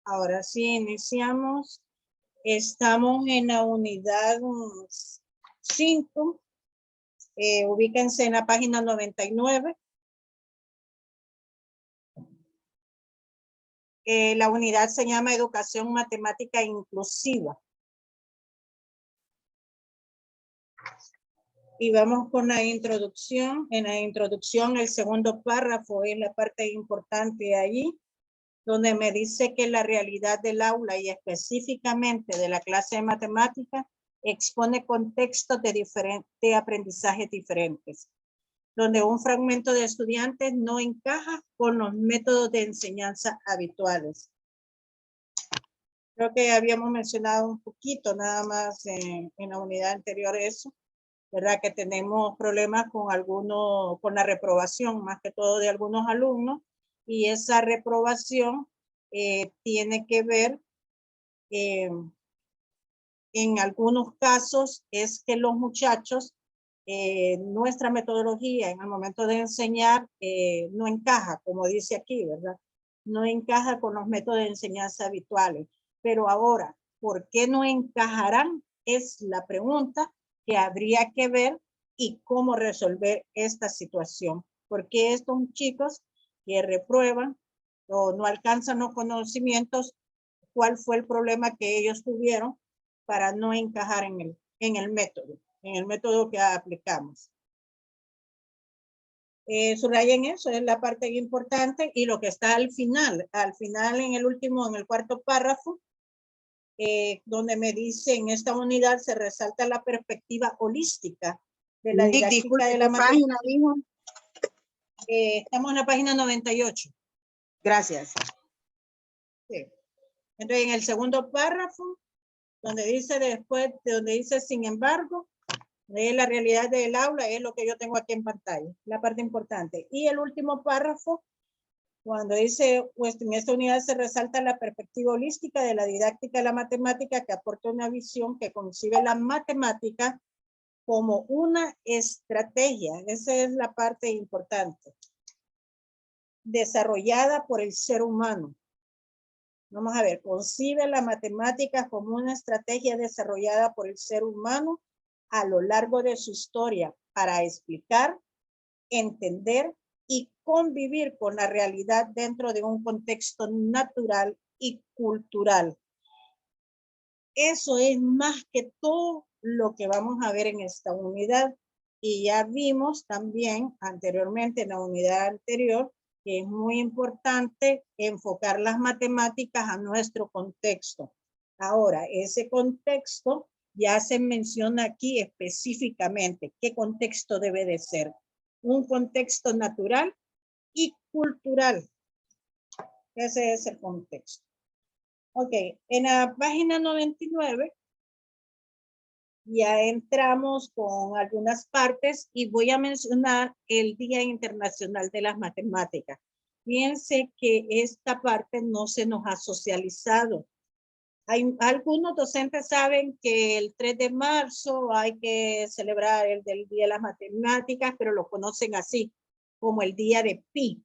Ahora sí, iniciamos. Estamos en la unidad 5. Ubíquense en la página 99. La unidad se llama Educación Matemática Inclusiva. Y vamos con la introducción. En la introducción, el segundo párrafo es la parte importante allí, donde me dice que la realidad del aula y específicamente de la clase de matemáticas expone contextos de aprendizaje diferentes, donde un fragmento de estudiantes no encaja con los métodos de enseñanza habituales. Creo que habíamos mencionado un poquito nada más en la unidad anterior eso, ¿verdad? Que tenemos problemas con con la reprobación, más que todo de algunos alumnos, y esa reprobación tiene que ver, en algunos casos, es que los muchachos, nuestra metodología en el momento de enseñar no encaja, como dice aquí, ¿verdad? No encaja con los métodos de enseñanza habituales. Pero ahora, ¿por qué no encajarán? Es la pregunta que habría que ver y cómo resolver esta situación. Porque estos chicos que reprueban o no alcanzan los conocimientos, ¿cuál fue el problema que ellos tuvieron para no encajar en el método que aplicamos? Subrayen eso, es la parte importante, y lo que está al final en el último, en el cuarto párrafo, donde me dice: en esta unidad se resalta la perspectiva holística de la didáctica. Disculpe, de la página, dijo. Estamos en la página 98. Gracias. Sí. Entonces, en el segundo párrafo, donde dice después, donde dice sin embargo, es la realidad del aula, es lo que yo tengo aquí en pantalla, la parte importante. Y el último párrafo, cuando dice, pues en esta unidad se resalta la perspectiva holística de la didáctica de la matemática, que aporta una visión que concibe la matemática como una estrategia. Esa es la parte importante. Desarrollada por el ser humano. Vamos a ver, concibe la matemática como una estrategia desarrollada por el ser humano a lo largo de su historia para explicar, entender y convivir con la realidad dentro de un contexto natural y cultural. Eso es más que todo lo que vamos a ver en esta unidad. Y ya vimos también anteriormente en la unidad anterior que es muy importante enfocar las matemáticas a nuestro contexto. Ahora, ese contexto ya se menciona aquí específicamente. ¿Qué contexto debe de ser? Un contexto natural y cultural. Ese es el contexto. Ok, en la página 99 ya entramos con algunas partes y voy a mencionar el Día Internacional de las Matemáticas. Fíjense que esta parte no se nos ha socializado. Algunos docentes saben que el 3 de marzo hay que celebrar el del Día de las Matemáticas, pero lo conocen así, como el Día de Pi,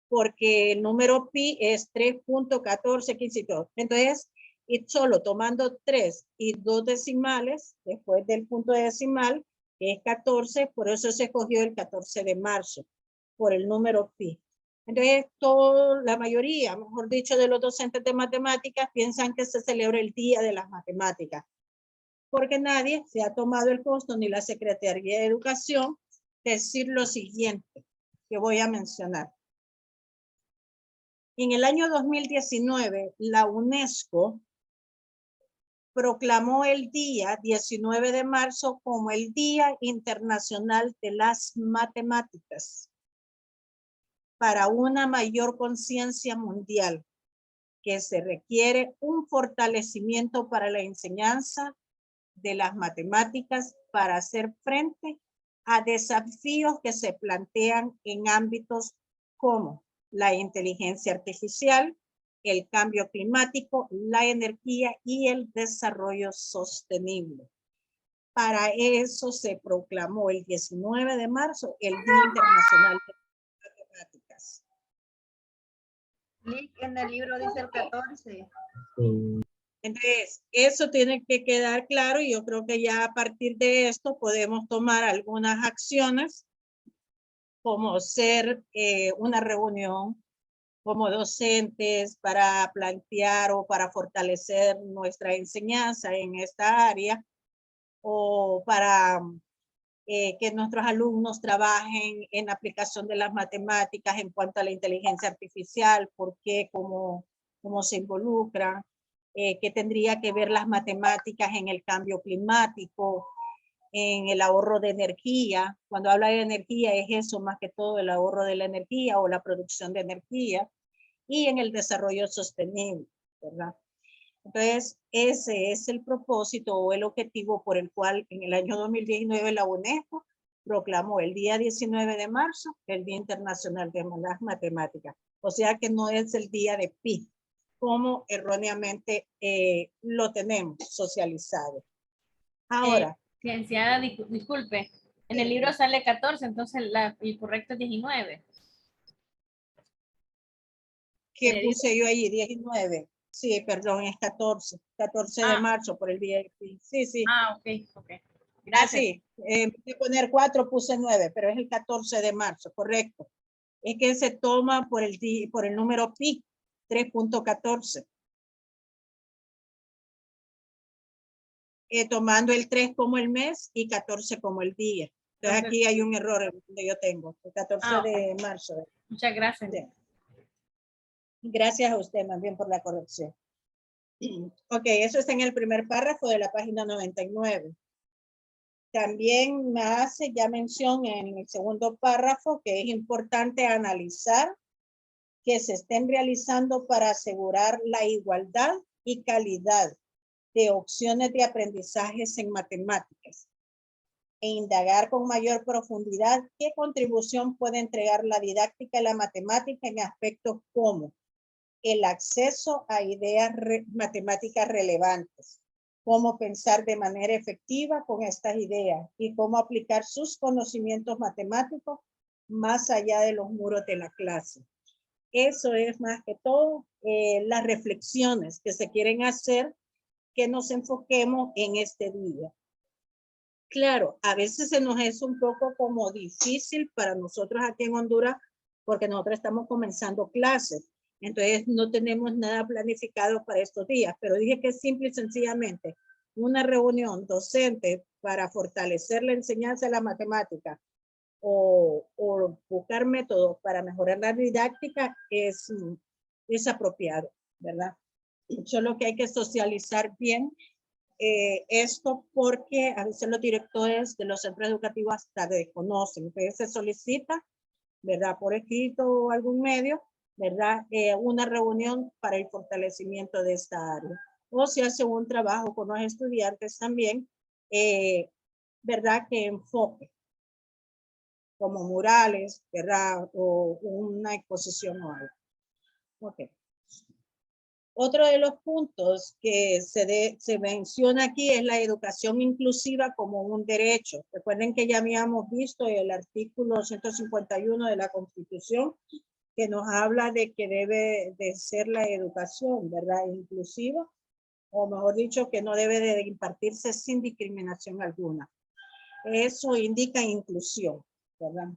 porque el número pi es 3.1415. Entonces, y solo tomando 3 y 2 decimales, después del punto decimal, que es 14, por eso se escogió el 14 de marzo, por el número pi. Entonces, la mayoría, mejor dicho, de los docentes de matemáticas piensan que se celebra el Día de las Matemáticas, porque nadie se ha tomado el costo, ni la Secretaría de Educación, decir lo siguiente que voy a mencionar. En el año 2019, la UNESCO proclamó el día 19 de marzo como el Día Internacional de las Matemáticas para una mayor conciencia mundial, que se requiere un fortalecimiento para la enseñanza de las matemáticas para hacer frente a desafíos que se plantean en ámbitos como la inteligencia artificial, el cambio climático, la energía y el desarrollo sostenible. Para eso se proclamó el 19 de marzo el Día Internacional de las Matemáticas. Lick en el libro dice el 14. Entonces, eso tiene que quedar claro y yo creo que ya a partir de esto podemos tomar algunas acciones como ser una reunión como docentes para plantear o para fortalecer nuestra enseñanza en esta área o para que nuestros alumnos trabajen en aplicación de las matemáticas en cuanto a la inteligencia artificial, por qué, cómo se involucran, qué tendría que ver las matemáticas en el cambio climático, en el ahorro de energía. Cuando habla de energía es eso más que todo, el ahorro de la energía o la producción de energía, y en el desarrollo sostenible, ¿verdad? Entonces, ese es el propósito o el objetivo por el cual en el año 2019 la UNESCO proclamó el día 19 de marzo el Día Internacional de las Matemáticas. O sea que no es el día de pi, como erróneamente lo tenemos socializado. Ahora. Licenciada, disculpe, en el libro sale 14, entonces el correcto es 19. ¿Qué puse yo ahí? 19. Sí, perdón, es 14. 14 de marzo por el día de pi. Sí, sí. Ah, ok, ok. Gracias. Sí, de poner 4 puse 9, pero es el 14 de marzo, correcto. Es que se toma por el número pi, 3.14. Tomando el 3 como el mes y 14 como el día. Entonces aquí hay un error donde yo tengo, el 14 de marzo. Muchas gracias. Sí. Gracias a usted más bien por la corrección. Ok, eso está en el primer párrafo de la página 99. También me hace ya mención en el segundo párrafo que es importante analizar que se estén realizando para asegurar la igualdad y calidad de opciones de aprendizajes en matemáticas e indagar con mayor profundidad qué contribución puede entregar la didáctica de la matemática en aspectos como el acceso a ideas matemáticas relevantes, cómo pensar de manera efectiva con estas ideas y cómo aplicar sus conocimientos matemáticos más allá de los muros de la clase. Eso es más que todo las reflexiones que se quieren hacer, que nos enfoquemos en este día. Claro, a veces se nos es un poco como difícil para nosotros aquí en Honduras, porque nosotros estamos comenzando clases. Entonces no tenemos nada planificado para estos días, pero dije que simple y sencillamente una reunión docente para fortalecer la enseñanza de la matemática o buscar métodos para mejorar la didáctica es apropiado, ¿verdad? Solo que hay que socializar bien esto porque a veces los directores de los centros educativos hasta desconocen. Entonces se solicita, ¿verdad? Por escrito o algún medio, ¿verdad? Una reunión para el fortalecimiento de esta área. O se hace un trabajo con los estudiantes también, ¿verdad? Que enfoque, como murales, ¿verdad? O una exposición o algo. Ok. Otro de los puntos que se menciona aquí es la educación inclusiva como un derecho. Recuerden que ya habíamos visto el artículo 151 de la Constitución que nos habla de que debe de ser la educación, ¿verdad? Inclusiva, o mejor dicho, que no debe de impartirse sin discriminación alguna. Eso indica inclusión, ¿verdad?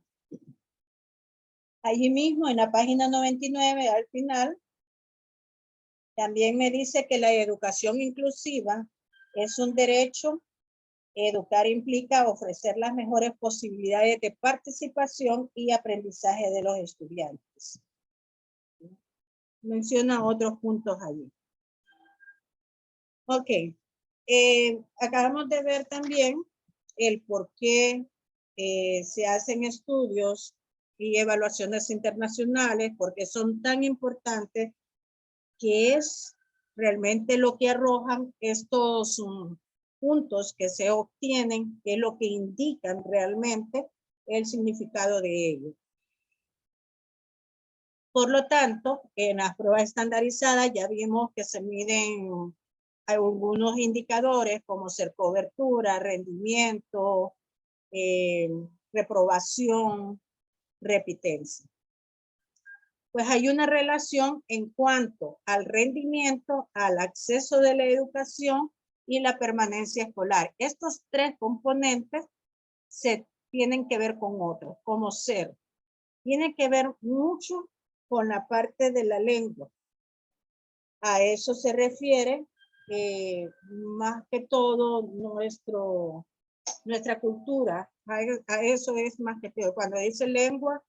Allí mismo en la página 99 al final, también me dice que la educación inclusiva es un derecho. Educar implica ofrecer las mejores posibilidades de participación y aprendizaje de los estudiantes. Menciona otros puntos allí. Ok. Acabamos de ver también el por qué se hacen estudios y evaluaciones internacionales, porque son tan importantes, que es realmente lo que arrojan estos puntos que se obtienen, que es lo que indican realmente el significado de ello. Por lo tanto, en las pruebas estandarizadas ya vimos que se miden algunos indicadores como ser cobertura, rendimiento, reprobación, repitencia. pues hay una relación en cuanto al rendimiento, al acceso de la educación y la permanencia escolar. Estos tres componentes se tienen que ver con otros, como ser. Tiene que ver mucho con la parte de la lengua. A eso se refiere más que todo nuestra cultura. A eso es más que todo. Cuando dice lengua,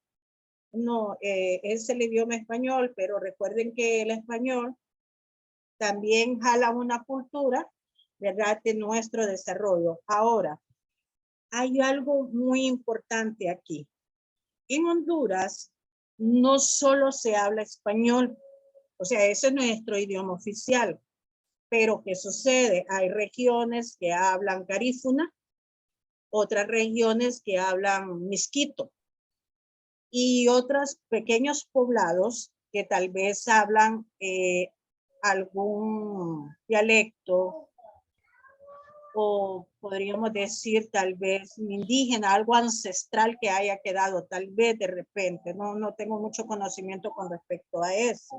no, es el idioma español, pero recuerden que el español también jala una cultura, ¿verdad?, de nuestro desarrollo. Ahora, hay algo muy importante aquí. En Honduras no solo se habla español, o sea, ese es nuestro idioma oficial, pero ¿qué sucede? Hay regiones que hablan garífuna, otras regiones que hablan misquito, y otros pequeños poblados que tal vez hablan algún dialecto, o podríamos decir tal vez indígena, algo ancestral que haya quedado tal vez de repente. No tengo mucho conocimiento con respecto a eso,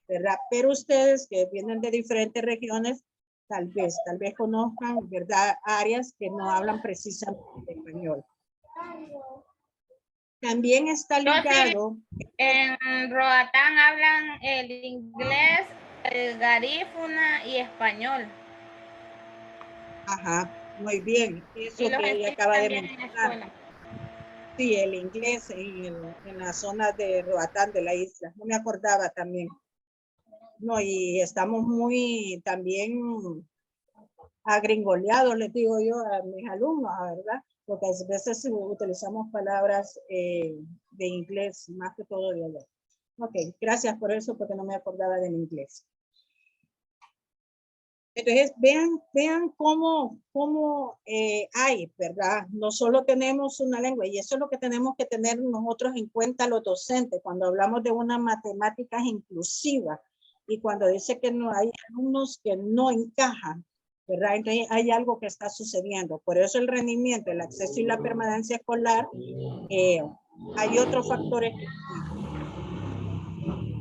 ¿verdad? Pero ustedes que vienen de diferentes regiones, tal vez conozcan, ¿verdad?, áreas que no hablan precisamente español. También está ligado. En Roatán hablan el inglés, el garífuna y español. Ajá, muy bien. Eso Y los que ella enseñan acaba de también en la mencionar. escuela. Sí, el inglés en la zona de Roatán de la isla. No me acordaba también. No, y estamos muy también agringoleados, les digo yo a mis alumnos, ¿verdad? Porque a veces utilizamos palabras de inglés, más que todo de allá. Ok, gracias por eso, porque no me acordaba del inglés. Entonces, vean cómo hay, ¿verdad? No solo tenemos una lengua, y eso es lo que tenemos que tener nosotros en cuenta los docentes cuando hablamos de una matemáticas inclusiva y cuando dice que no hay alumnos que no encajan, ¿verdad? Entonces, hay algo que está sucediendo. Por eso el rendimiento, el acceso y la permanencia escolar, hay otros factores.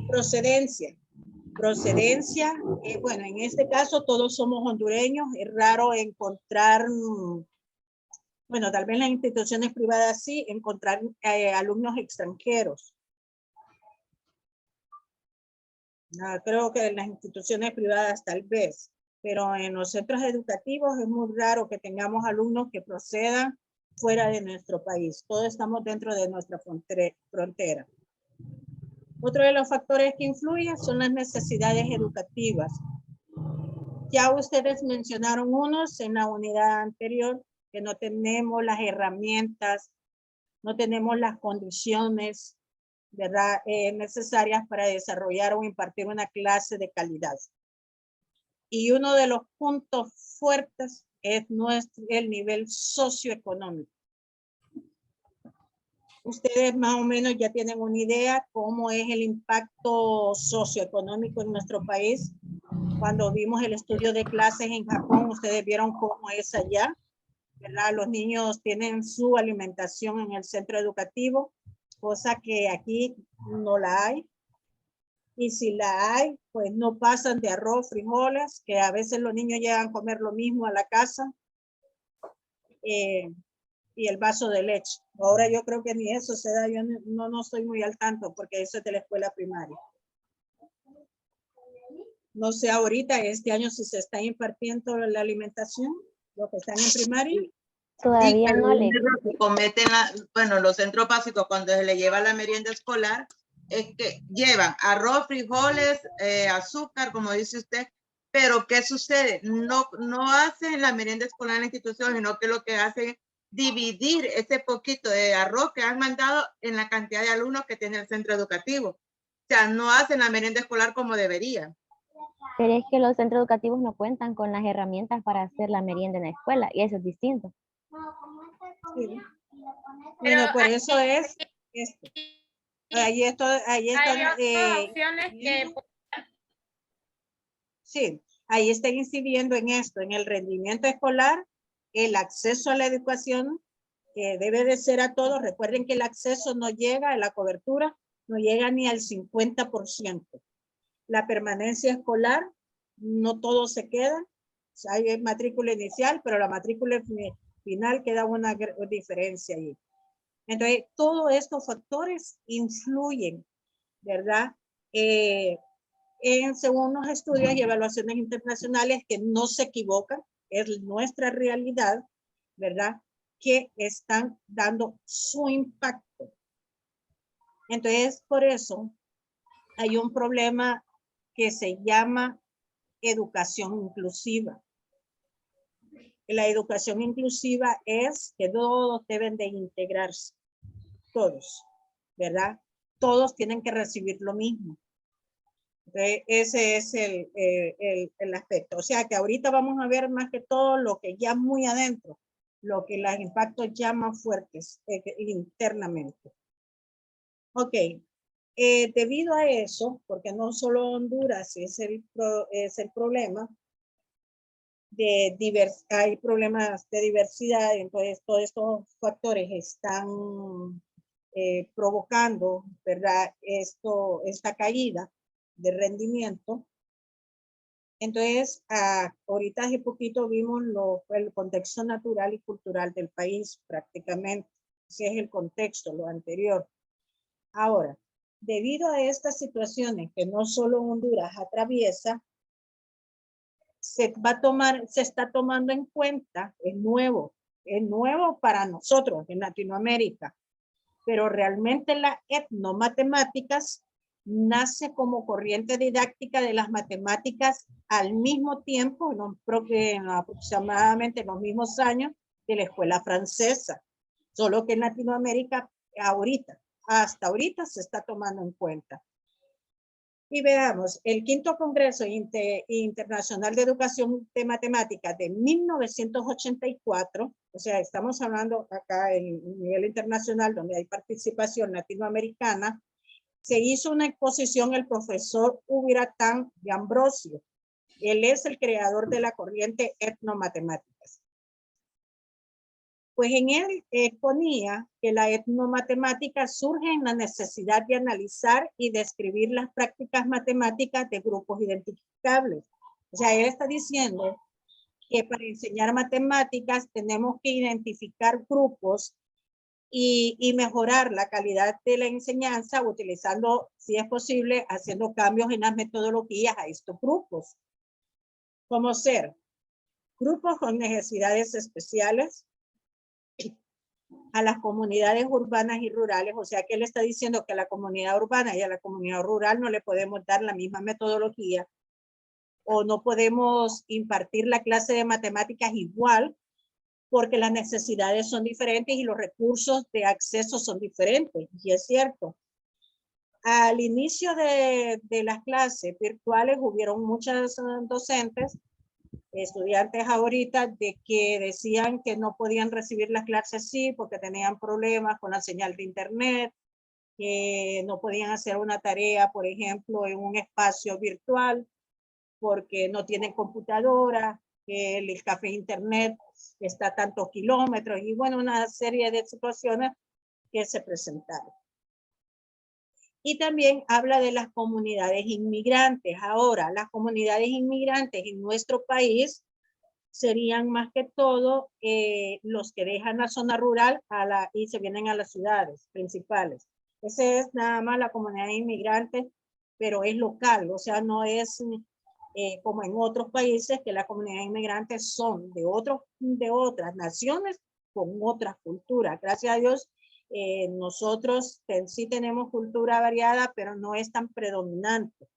Procedencia. Procedencia, bueno, en este caso todos somos hondureños, es raro encontrar, bueno, tal vez en las instituciones privadas sí, encontrar alumnos extranjeros. Creo que en las instituciones privadas tal vez, pero en los centros educativos es muy raro que tengamos alumnos que procedan fuera de nuestro país. Todos estamos dentro de nuestra frontera. Otro de los factores que influyen son las necesidades educativas. Ya ustedes mencionaron unos en la unidad anterior, que no tenemos las herramientas, no tenemos las condiciones, ¿verdad?, necesarias para desarrollar o impartir una clase de calidad. Y uno de los puntos fuertes es el nivel socioeconómico. Ustedes más o menos ya tienen una idea cómo es el impacto socioeconómico en nuestro país. Cuando vimos el estudio de clases en Japón, ustedes vieron cómo es allá, ¿verdad? Los niños tienen su alimentación en el centro educativo, cosa que aquí no la hay. Y si la hay, pues no pasan de arroz, frijoles, que a veces los niños llegan a comer lo mismo a la casa. Y el vaso de leche. Ahora yo creo que ni eso se da, yo no estoy muy al tanto porque eso es de la escuela primaria. No sé ahorita, este año, si se está impartiendo la alimentación, los que están en primaria. Todavía sí, no le. Que cometen los centros básicos cuando se le lleva la merienda escolar, es que llevan arroz, frijoles, azúcar, como dice usted, pero ¿qué sucede? No hacen la merienda escolar en la institución, sino que lo que hacen es dividir ese poquito de arroz que han mandado en la cantidad de alumnos que tiene el centro educativo. O sea, no hacen la merienda escolar como debería. Pero es que los centros educativos no cuentan con las herramientas para hacer la merienda en la escuela y eso es distinto. Sí. Bueno, por eso es esto. Ahí están, Hay otras opciones que... Sí, ahí están incidiendo en esto, en el rendimiento escolar, el acceso a la educación, que debe de ser a todos. Recuerden que el acceso no llega a la cobertura, no llega ni al 50%. La permanencia escolar, no todos se quedan. O sea, hay matrícula inicial, pero la matrícula final queda una diferencia ahí. Entonces, todos estos factores influyen, ¿verdad? Según los estudios y evaluaciones internacionales que no se equivocan, es nuestra realidad, ¿verdad? Que están dando su impacto. Entonces, por eso hay un problema que se llama educación inclusiva. La educación inclusiva es que todos deben de integrarse, todos, ¿verdad? Todos tienen que recibir lo mismo. Entonces, ese es el aspecto. O sea que ahorita vamos a ver más que todo lo que ya muy adentro, lo que los impactos ya más fuertes internamente. Ok, debido a eso, porque no solo Honduras es el problema, hay problemas de diversidad, entonces todos estos factores están provocando, ¿verdad? Esta caída de rendimiento. Entonces, ahorita hace poquito vimos el contexto natural y cultural del país, prácticamente. Ese es el contexto, lo anterior. Ahora, debido a estas situaciones que no solo Honduras atraviesa, se está tomando en cuenta, es nuevo para nosotros en Latinoamérica, pero realmente las etnomatemáticas nace como corriente didáctica de las matemáticas al mismo tiempo, aproximadamente en los mismos años de la escuela francesa, solo que en Latinoamérica hasta ahorita se está tomando en cuenta. Y veamos, el quinto Congreso Internacional de Educación de Matemáticas de 1984, o sea, estamos hablando acá en nivel internacional donde hay participación latinoamericana, se hizo una exposición el profesor Ubiratán de Ambrosio. Él es el creador de la corriente etnomatemáticas. Pues en él exponía que la etnomatemática surge en la necesidad de analizar y describir las prácticas matemáticas de grupos identificables. O sea, él está diciendo que para enseñar matemáticas tenemos que identificar grupos y mejorar la calidad de la enseñanza utilizando, si es posible, haciendo cambios en las metodologías a estos grupos. Como ser grupos con necesidades especiales, a las comunidades urbanas y rurales, o sea que él está diciendo que a la comunidad urbana y a la comunidad rural no le podemos dar la misma metodología o no podemos impartir la clase de matemáticas igual porque las necesidades son diferentes y los recursos de acceso son diferentes, y es cierto. Al inicio de las clases virtuales hubieron muchos docentes, estudiantes ahorita, de que decían que no podían recibir las clases así porque tenían problemas con la señal de internet, que no podían hacer una tarea, por ejemplo, en un espacio virtual porque no tienen computadora, que el café internet está a tantos kilómetros y bueno, una serie de situaciones que se presentaron. Y también habla de las comunidades inmigrantes. Ahora, las comunidades inmigrantes en nuestro país serían más que todo los que dejan la zona rural y se vienen a las ciudades principales. Esa es nada más la comunidad inmigrante, pero es local, o sea, no es como en otros países que las comunidades inmigrantes son de otras naciones con otras culturas. Gracias a Dios, nosotros sí tenemos cultura variada, pero no es tan predominante.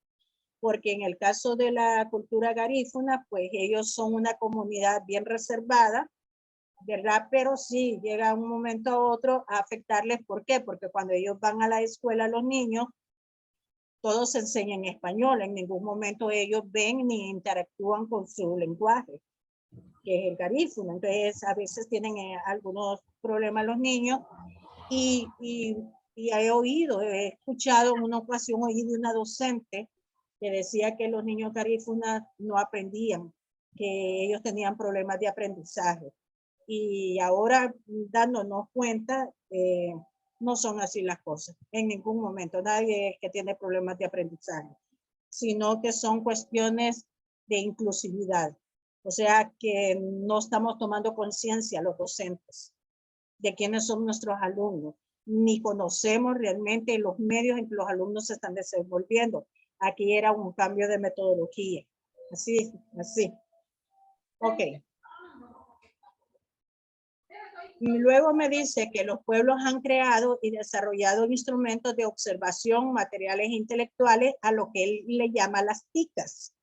Porque en el caso de la cultura garífuna, pues ellos son una comunidad bien reservada, ¿verdad? Pero sí llega un momento a otro a afectarles. ¿Por qué? Porque cuando ellos van a la escuela, los niños, todos se enseñan español. En ningún momento ellos ven ni interactúan con su lenguaje, que es el garífuna. Entonces, a veces tienen algunos problemas los niños y he escuchado en una ocasión, oí de una docente que decía que los niños garífunas no aprendían, que ellos tenían problemas de aprendizaje. Y ahora dándonos cuenta, No son así las cosas. En ningún momento. Nadie es que tiene problemas de aprendizaje, sino que son cuestiones de inclusividad. O sea que no estamos tomando conciencia los docentes de quiénes son nuestros alumnos, ni conocemos realmente los medios en que los alumnos se están desenvolviendo. Aquí era un cambio de metodología. Así, así. Ok. Y luego me dice que los pueblos han creado y desarrollado instrumentos de observación, materiales intelectuales, a lo que él le llama las TICAs,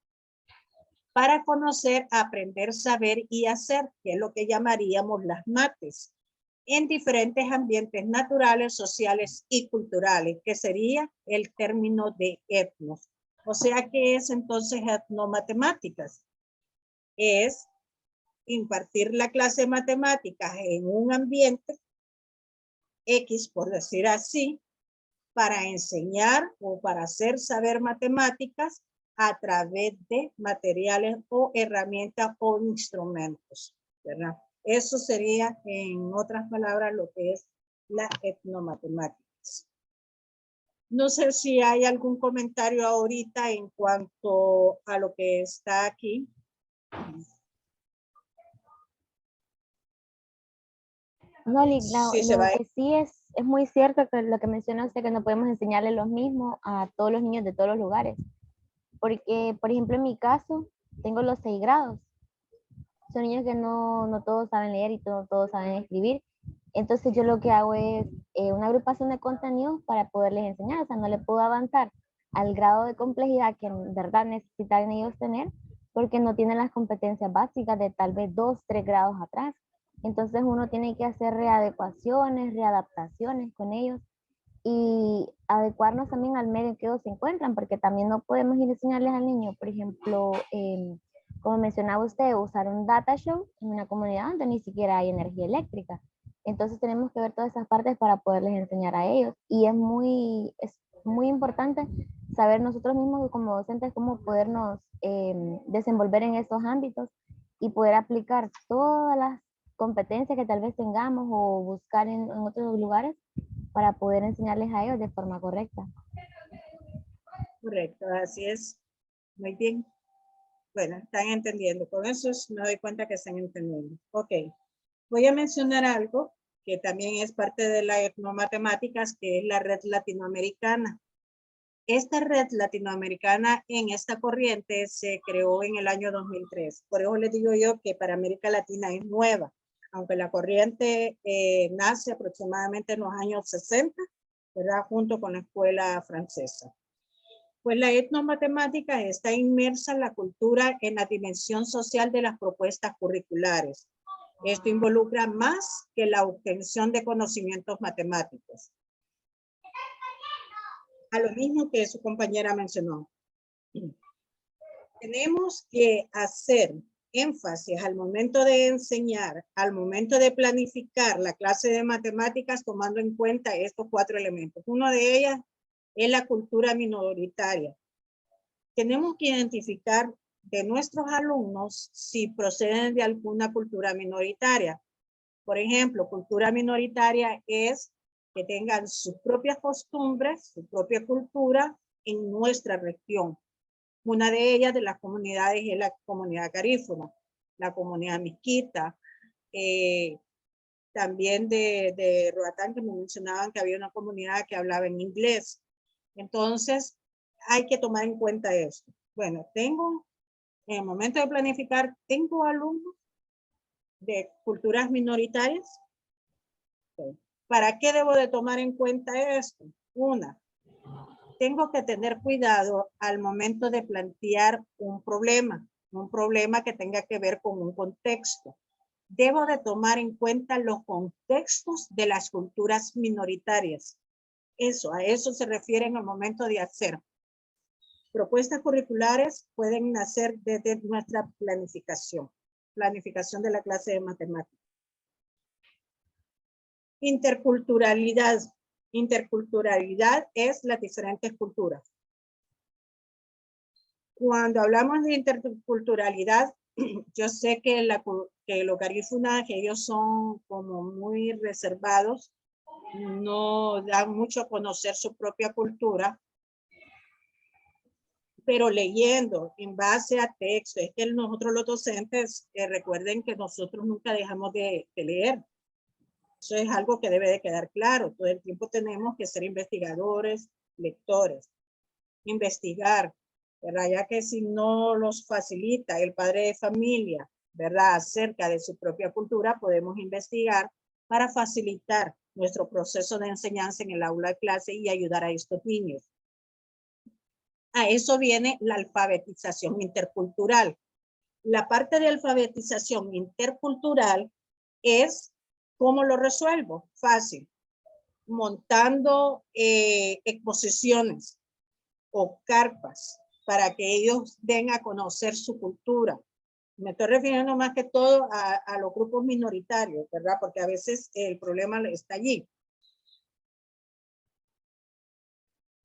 para conocer, aprender, saber y hacer, que es lo que llamaríamos las mates, en diferentes ambientes naturales, sociales y culturales, que sería el término de etnos. O sea, ¿qué es entonces etnomatemáticas? Es impartir la clase de matemáticas en un ambiente X, por decir así, para enseñar o para hacer saber matemáticas a través de materiales o herramientas o instrumentos, ¿verdad? Eso sería, en otras palabras, lo que es la etnomatemáticas. No sé si hay algún comentario ahorita en cuanto a lo que está aquí. No, Sí, se lo va. que sí es muy cierto que lo que menciona usted, que no podemos enseñarle lo mismo a todos los niños de todos los lugares. Porque, por ejemplo, en mi caso, tengo los 6 grados. Son niños que no todos saben leer y todos saben escribir. Entonces yo lo que hago es una agrupación de contenidos para poderles enseñar. O sea, no le puedo avanzar al grado de complejidad que en verdad necesitan ellos tener, porque no tienen las competencias básicas de tal vez 2, 3 grados atrás. Entonces uno tiene que hacer readecuaciones, readaptaciones con ellos y adecuarnos también al medio en que ellos se encuentran, porque también no podemos ir a enseñarles al niño, por ejemplo, como mencionaba usted, usar un data show en una comunidad donde ni siquiera hay energía eléctrica. Entonces tenemos que ver todas esas partes para poderles enseñar a ellos. Y es muy importante saber nosotros mismos como docentes cómo podernos desenvolver en estos ámbitos y poder aplicar todas las competencias que tal vez tengamos o buscar en otros lugares para poder enseñarles a ellos de forma correcta. Correcto, así es. Muy bien. Bueno, están entendiendo. Con eso me doy cuenta que están entendiendo. Ok. Voy a mencionar algo que también es parte de la etnomatemáticas, que es la red latinoamericana. Esta red latinoamericana en esta corriente se creó en el año 2003. Por eso les digo yo que para América Latina es nueva, aunque la corriente nace aproximadamente en los años 60, ¿verdad? Junto con la escuela francesa. Pues la etnomatemática está inmersa en la cultura en la dimensión social de las propuestas curriculares. Esto involucra más que la obtención de conocimientos matemáticos. A lo mismo que su compañera mencionó. Tenemos que hacer énfasis al momento de enseñar, al momento de planificar la clase de matemáticas, tomando en cuenta estos 4 elementos. Uno de ellas es la cultura minoritaria. Tenemos que identificar de nuestros alumnos si proceden de alguna cultura minoritaria. Por ejemplo, cultura minoritaria es que tengan sus propias costumbres, su propia cultura en nuestra región. Una de ellas de las comunidades es la comunidad garífuna, la comunidad miskita, también de Roatán, que me mencionaban que había una comunidad que hablaba en inglés. Entonces, hay que tomar en cuenta esto. Bueno, en el momento de planificar, tengo alumnos de culturas minoritarias. ¿Para qué debo de tomar en cuenta esto? Una, tengo que tener cuidado al momento de plantear un problema que tenga que ver con un contexto. Debo de tomar en cuenta los contextos de las culturas minoritarias. A eso se refiere en el momento de hacer. Propuestas curriculares pueden nacer desde nuestra planificación de la clase de matemáticas. Interculturalidad. Interculturalidad es las diferentes culturas. Cuando hablamos de interculturalidad, yo sé que los garífunas, ellos son como muy reservados no dan mucho a conocer su propia cultura, pero leyendo en base a texto. Es que nosotros los docentes, recuerden que nosotros nunca dejamos de leer. Eso es algo que debe de quedar claro. Todo el tiempo tenemos que ser investigadores, lectores. Investigar, ¿verdad? Ya que si no los facilita el padre de familia, ¿verdad? Acerca de su propia cultura, podemos investigar para facilitar nuestro proceso de enseñanza en el aula de clase y ayudar a estos niños. A eso viene la alfabetización intercultural. La parte de alfabetización intercultural es, ¿cómo lo resuelvo? Fácil. Montando exposiciones o carpas para que ellos den a conocer su cultura. Me estoy refiriendo más que todo a los grupos minoritarios, ¿verdad? Porque a veces el problema está allí.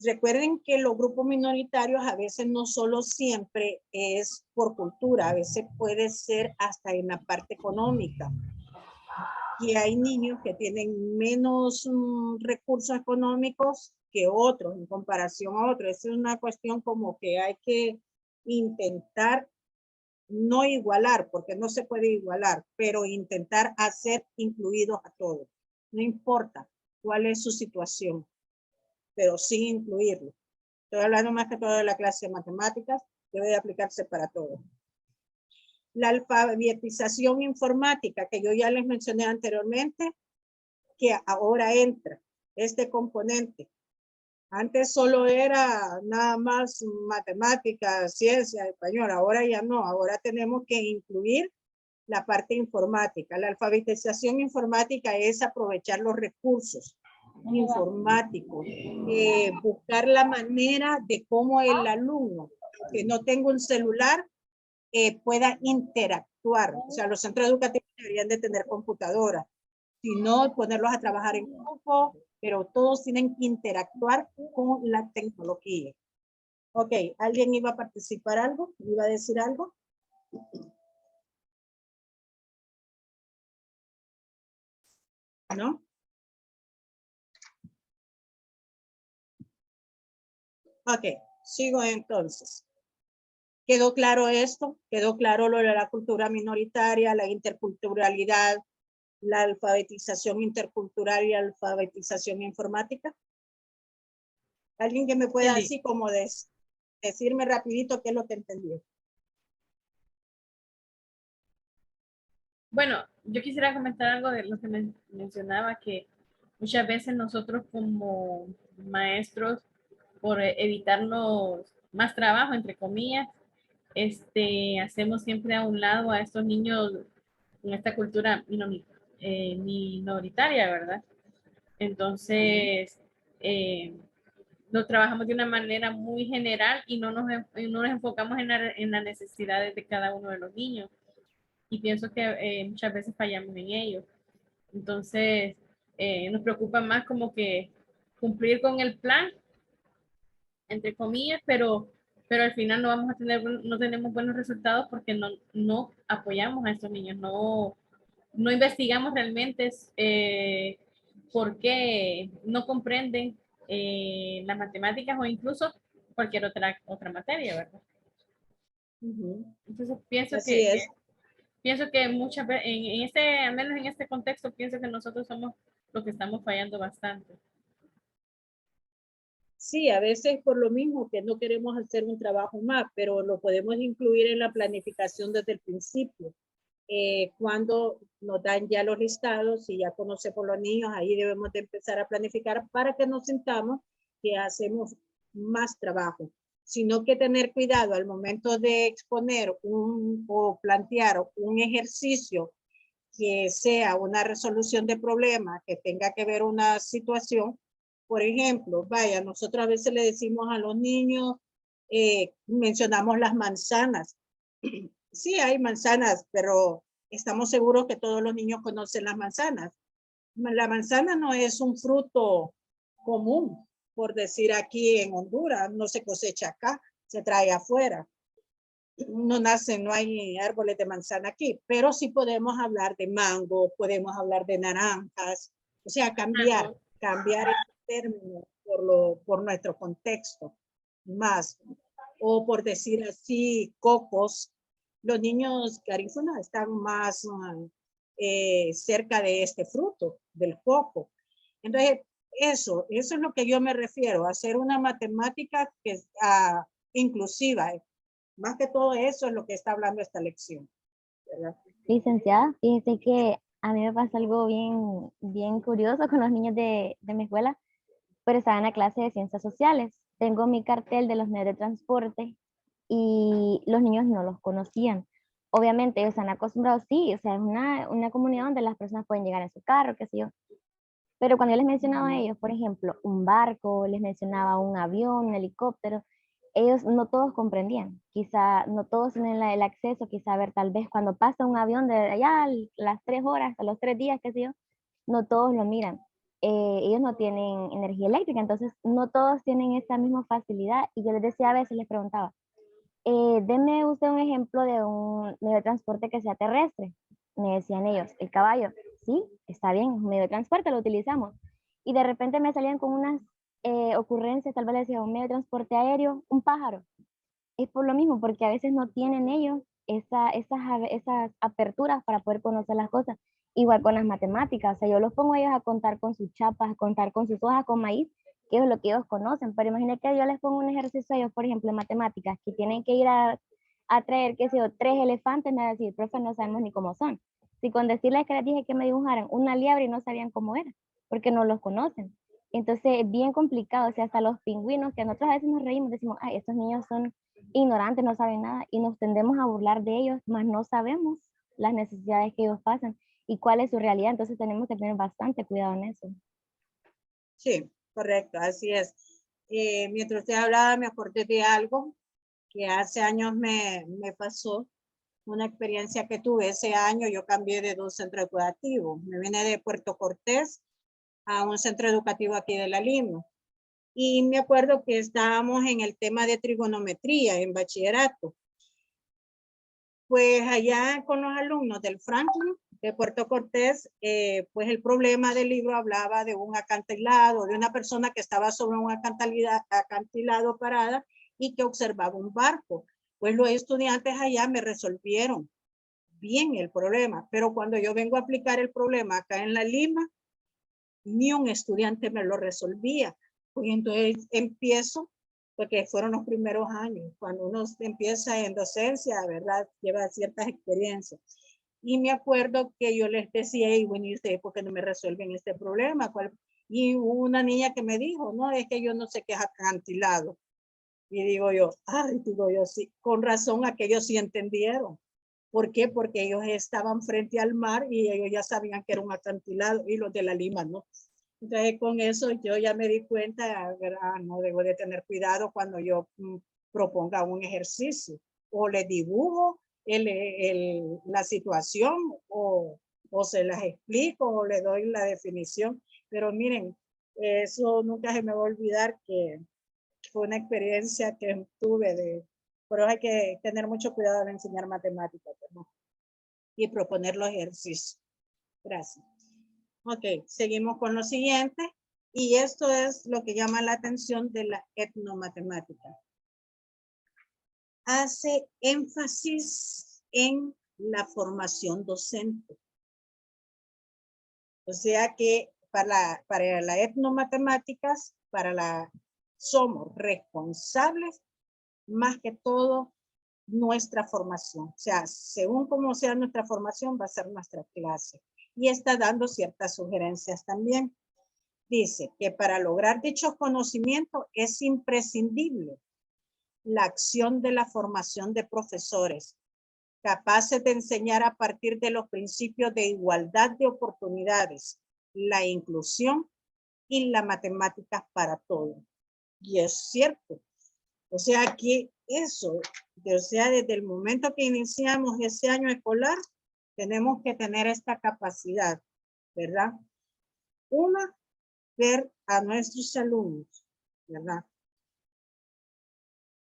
Recuerden que los grupos minoritarios a veces no solo siempre es por cultura, a veces puede ser hasta en la parte económica. Y hay niños que tienen menos recursos económicos que otros en comparación a otros. Es una cuestión como que hay que intentar no igualar, porque no se puede igualar, pero intentar hacer incluidos a todos. No importa cuál es su situación, pero sí incluirlo. Estoy hablando más que todo de la clase de matemáticas, debe de aplicarse para todos. La alfabetización informática, que yo ya les mencioné anteriormente, que ahora entra este componente. Antes solo era nada más matemática, ciencia, español. Ahora ya no. Ahora tenemos que incluir la parte informática. La alfabetización informática es aprovechar los recursos informáticos. Buscar la manera de cómo el alumno que no tenga un celular pueda interactuar. O sea, los centros educativos deberían de tener computadoras. Si no, ponerlos a trabajar en grupo, pero todos tienen que interactuar con la tecnología. Ok, ¿alguien iba a participar algo? ¿Iba a decir algo? ¿No? Ok, sigo entonces. ¿Quedó claro esto? ¿Quedó claro lo de la cultura minoritaria, la interculturalidad, la alfabetización intercultural y alfabetización informática? ¿Alguien que me pueda así como decirme rapidito qué es lo que entendió? Bueno, yo quisiera comentar algo de lo que mencionaba, que muchas veces nosotros como maestros, por evitarnos más trabajo, entre comillas, hacemos siempre a un lado a estos niños en esta cultura minoritaria, ¿verdad? Entonces, lo trabajamos de una manera muy general y no nos enfocamos en las necesidades de cada uno de los niños. Y pienso que muchas veces fallamos en ello. Entonces, nos preocupa más como que cumplir con el plan, entre comillas, pero al final no vamos a tener, no tenemos buenos resultados porque no apoyamos a estos niños, no investigamos realmente por qué no comprenden las matemáticas o incluso cualquier otra materia, ¿verdad? Entonces pienso que muchas veces, al menos en este contexto, pienso que nosotros somos los que estamos fallando bastante. Sí, a veces por lo mismo que no queremos hacer un trabajo más, pero lo podemos incluir en la planificación desde el principio. Cuando nos dan ya los listados y ya conocemos los niños, ahí debemos de empezar a planificar para que nos sintamos que hacemos más trabajo, sino que tener cuidado al momento de exponer o plantear un ejercicio que sea una resolución de problema, que tenga que ver una situación. Por ejemplo, vaya, nosotros a veces le decimos a los niños, mencionamos las manzanas. Sí, hay manzanas, pero estamos seguros que todos los niños conocen las manzanas. La manzana no es un fruto común, por decir aquí en Honduras, no se cosecha acá, se trae afuera. No nacen, no hay árboles de manzana aquí, pero sí podemos hablar de mango, podemos hablar de naranjas, o sea, cambiar cambiar el término por nuestro contexto más, o por decir así, cocos. Los niños garífunas están más cerca de este fruto, del coco. Entonces, eso es lo que yo me refiero, hacer una matemática que es inclusiva. Más que todo eso es lo que está hablando esta lección, ¿verdad? Licenciada, fíjese que a mí me pasa algo bien curioso con los niños de mi escuela, pero estaba en la clase de ciencias sociales. Tengo mi cartel de los medios de transporte y los niños no los conocían. Obviamente ellos están acostumbrados, sí, o sea, es una comunidad donde las personas pueden llegar en su carro, qué sé yo. Pero cuando yo les mencionaba a ellos, por ejemplo, un barco, les mencionaba un avión, un helicóptero, ellos no todos comprendían. Quizá no todos tienen el acceso, quizá a ver, tal vez cuando pasa un avión de allá a las 3 horas, a los 3 días, qué sé yo, no todos lo miran. Ellos no tienen energía eléctrica, entonces no todos tienen esa misma facilidad. Y yo les decía a veces, les preguntaba, deme usted un ejemplo de un medio de transporte que sea terrestre. Me decían ellos, el caballo. Sí, está bien, es un medio de transporte, lo utilizamos. Y de repente me salían con unas ocurrencias, tal vez les decía un medio de transporte aéreo, un pájaro. Es por lo mismo, porque a veces no tienen ellos esas aperturas para poder conocer las cosas. Igual con las matemáticas, o sea, yo los pongo a ellos a contar con sus chapas, a contar con sus hojas con maíz, que es lo que ellos conocen, pero imagínate que yo les pongo un ejercicio a ellos, por ejemplo, en matemáticas, que tienen que ir a traer, qué sé yo, 3 elefantes, me va a decir, profe, no sabemos ni cómo son. Si con decirles que les dije que me dibujaran una liebre y no sabían cómo era, porque no los conocen. Entonces es bien complicado, o sea, hasta los pingüinos, que nosotros a veces nos reímos, decimos, ay, estos niños son ignorantes, no saben nada, y nos tendemos a burlar de ellos, mas no sabemos las necesidades que ellos pasan y cuál es su realidad, entonces tenemos que tener bastante cuidado en eso. Sí, correcto, así es. Mientras usted hablaba, me acordé de algo que hace años me pasó, una experiencia que tuve ese año. Yo cambié de 2 centros educativos. Me vine de Puerto Cortés a un centro educativo aquí de La Lima. Y me acuerdo que estábamos en el tema de trigonometría en bachillerato. Pues allá con los alumnos del Franklin de Puerto Cortés, pues el problema del libro hablaba de un acantilado, de una persona que estaba sobre un acantilado parada y que observaba un barco. Pues los estudiantes allá me resolvieron bien el problema, pero cuando yo vengo a aplicar el problema acá en La Lima, ni un estudiante me lo resolvía. Pues entonces empiezo, porque fueron los primeros años, cuando uno empieza en docencia, ¿verdad? Lleva ciertas experiencias. Y me acuerdo que yo les decía, y bueno, ¿y ustedes por qué no me resuelven este problema? Y hubo una niña que me dijo, no, es que yo no sé qué es acantilado. Y digo yo, sí, con razón aquellos sí entendieron. ¿Por qué? Porque ellos estaban frente al mar y ellos ya sabían que era un acantilado y los de La Lima no. Entonces con eso yo ya me di cuenta, ¿verdad? No debo de tener cuidado cuando yo proponga un ejercicio. O le dibujo la situación o se las explico o le doy la definición. Pero miren, eso nunca se me va a olvidar, que fue una experiencia que tuve pero hay que tener mucho cuidado al enseñar matemáticas, ¿no? Y proponer los ejercicios. Gracias. Ok, seguimos con lo siguiente. Y esto es lo que llama la atención de la etnomatemática. Hace énfasis en la formación docente. O sea que para la etnomatemáticas, somos responsables más que todo nuestra formación. O sea, según cómo sea nuestra formación, va a ser nuestra clase. Y está dando ciertas sugerencias también. Dice que para lograr dichos conocimientos es imprescindible la acción de la formación de profesores, capaces de enseñar a partir de los principios de igualdad de oportunidades, la inclusión y la matemática para todos. Y es cierto. O sea que eso, o sea, desde el momento que iniciamos ese año escolar, tenemos que tener esta capacidad, ¿verdad? Una, ver a nuestros alumnos, ¿verdad?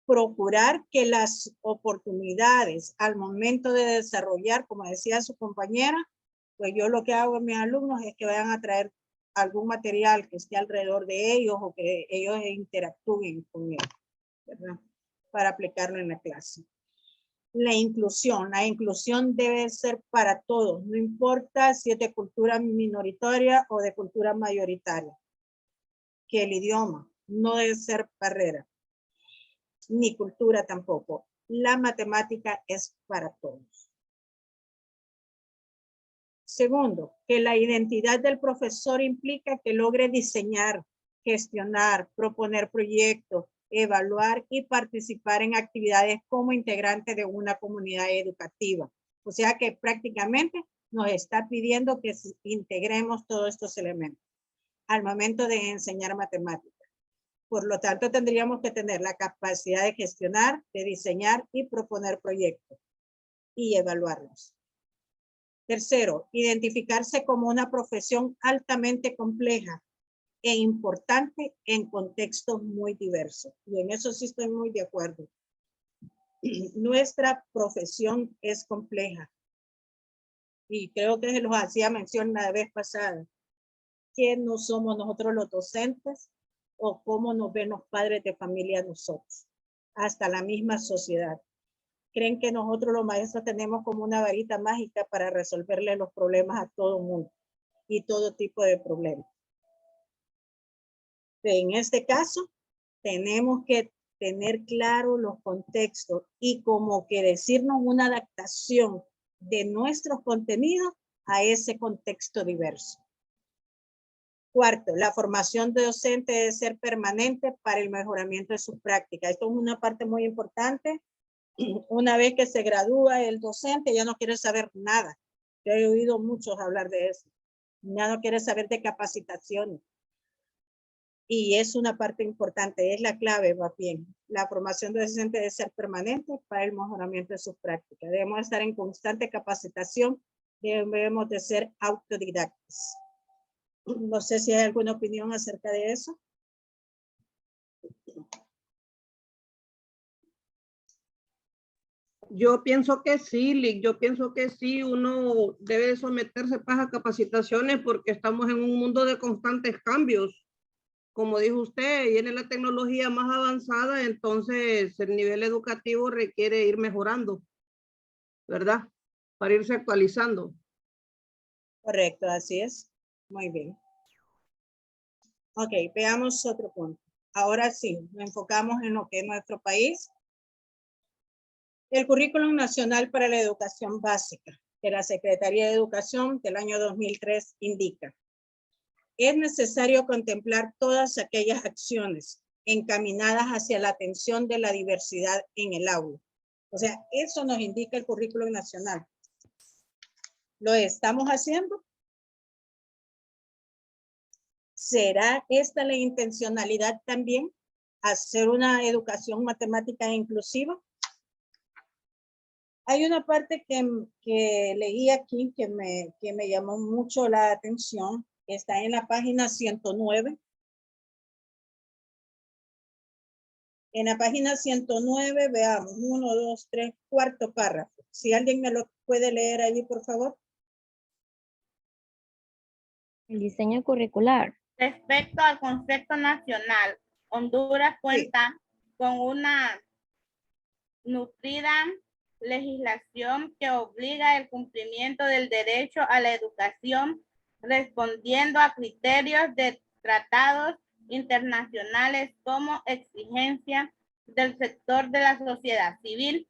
Procurar que las oportunidades al momento de desarrollar, como decía su compañera, pues yo lo que hago en mis alumnos es que vayan a traer algún material que esté alrededor de ellos o que ellos interactúen con él, ¿verdad? Para aplicarlo en la clase. La inclusión debe ser para todos, no importa si es de cultura minoritaria o de cultura mayoritaria. Que el idioma no debe ser barrera, ni cultura tampoco. La matemática es para todos. Segundo, que la identidad del profesor implica que logre diseñar, gestionar, proponer proyectos, evaluar y participar en actividades como integrante de una comunidad educativa. O sea que prácticamente nos está pidiendo que integremos todos estos elementos al momento de enseñar matemáticas. Por lo tanto, tendríamos que tener la capacidad de gestionar, de diseñar y proponer proyectos y evaluarlos. Tercero, identificarse como una profesión altamente compleja e importante en contextos muy diversos. Y en eso sí estoy muy de acuerdo. Nuestra profesión es compleja. Y creo que se los hacía mención la vez pasada. Que no somos nosotros los docentes o cómo nos ven los padres de familia nosotros. Hasta la misma sociedad. Creen que nosotros los maestros tenemos como una varita mágica para resolverle los problemas a todo mundo y todo tipo de problemas. En este caso, tenemos que tener claro los contextos y como que decirnos una adaptación de nuestros contenidos a ese contexto diverso. Cuarto, la formación de docente debe ser permanente para el mejoramiento de sus prácticas. Esto es una parte muy importante. Una vez que se gradúa el docente, ya no quiere saber nada. Yo he oído muchos hablar de eso. Ya no quiere saber de capacitaciones. Y es una parte importante, es la clave, va bien. La formación de docente debe ser permanente para el mejoramiento de sus prácticas. Debemos estar en constante capacitación, debemos de ser autodidactas. No sé si hay alguna opinión acerca de eso. Yo pienso que sí, Lick, yo pienso que sí, uno debe someterse a capacitaciones porque estamos en un mundo de constantes cambios. Como dijo usted, viene la tecnología más avanzada, entonces el nivel educativo requiere ir mejorando, ¿verdad? Para irse actualizando. Correcto, así es. Muy bien. Ok, veamos otro punto. Ahora sí, nos enfocamos en lo que es nuestro país. El Currículum Nacional para la Educación Básica de la Secretaría de Educación del año 2003 indica: es necesario contemplar todas aquellas acciones encaminadas hacia la atención de la diversidad en el aula. O sea, eso nos indica el Currículum Nacional. ¿Lo estamos haciendo? ¿Será esta la intencionalidad también? ¿Hacer una educación matemática inclusiva? Hay una parte que leí aquí que me llamó mucho la atención. Está en la página 109. En la página 109, veamos, 1, 2, 3, cuarto párrafo. Si alguien me lo puede leer allí, por favor. El diseño curricular. Respecto al concepto nacional, Honduras cuenta con una nutrida legislación que obliga el cumplimiento del derecho a la educación respondiendo a criterios de tratados internacionales como exigencia del sector de la sociedad civil.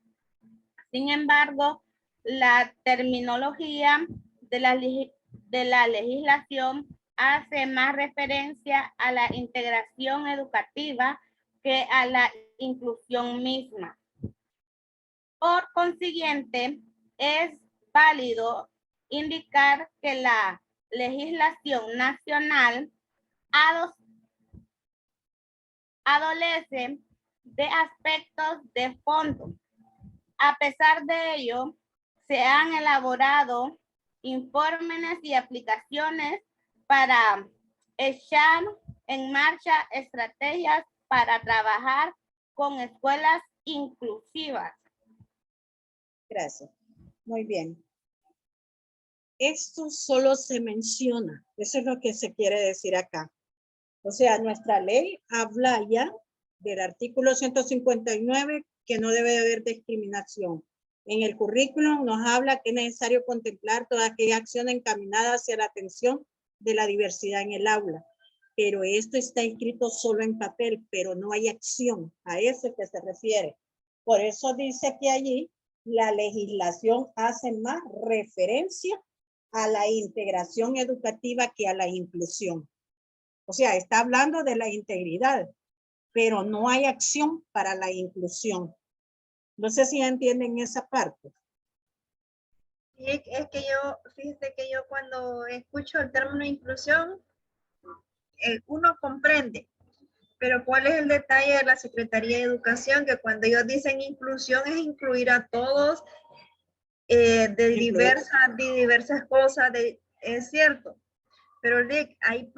Sin embargo, la terminología de la legislación hace más referencia a la integración educativa que a la inclusión misma. Por consiguiente, es válido indicar que la legislación nacional adolece de aspectos de fondo. A pesar de ello, se han elaborado informes y aplicaciones para echar en marcha estrategias para trabajar con escuelas inclusivas. Gracias. Muy bien. esto solo se menciona. Eso es lo que se quiere decir acá. O sea, nuestra ley habla ya del artículo 159 que no debe haber discriminación. En el currículum nos habla que es necesario contemplar toda aquella acción encaminada hacia la atención de la diversidad en el aula. Pero esto está escrito solo en papel, pero no hay acción. A eso que se refiere. Por eso dice que allí la legislación hace más referencia a la integración educativa que a la inclusión. O sea, está hablando de la integridad, pero no hay acción para la inclusión. No sé si entienden esa parte. Sí, es que yo, fíjate que yo cuando escucho el término inclusión, uno comprende, pero ¿cuál es el detalle de la Secretaría de Educación? Que cuando ellos dicen inclusión es incluir a todos de diversas cosas, es cierto. Pero Lick, hay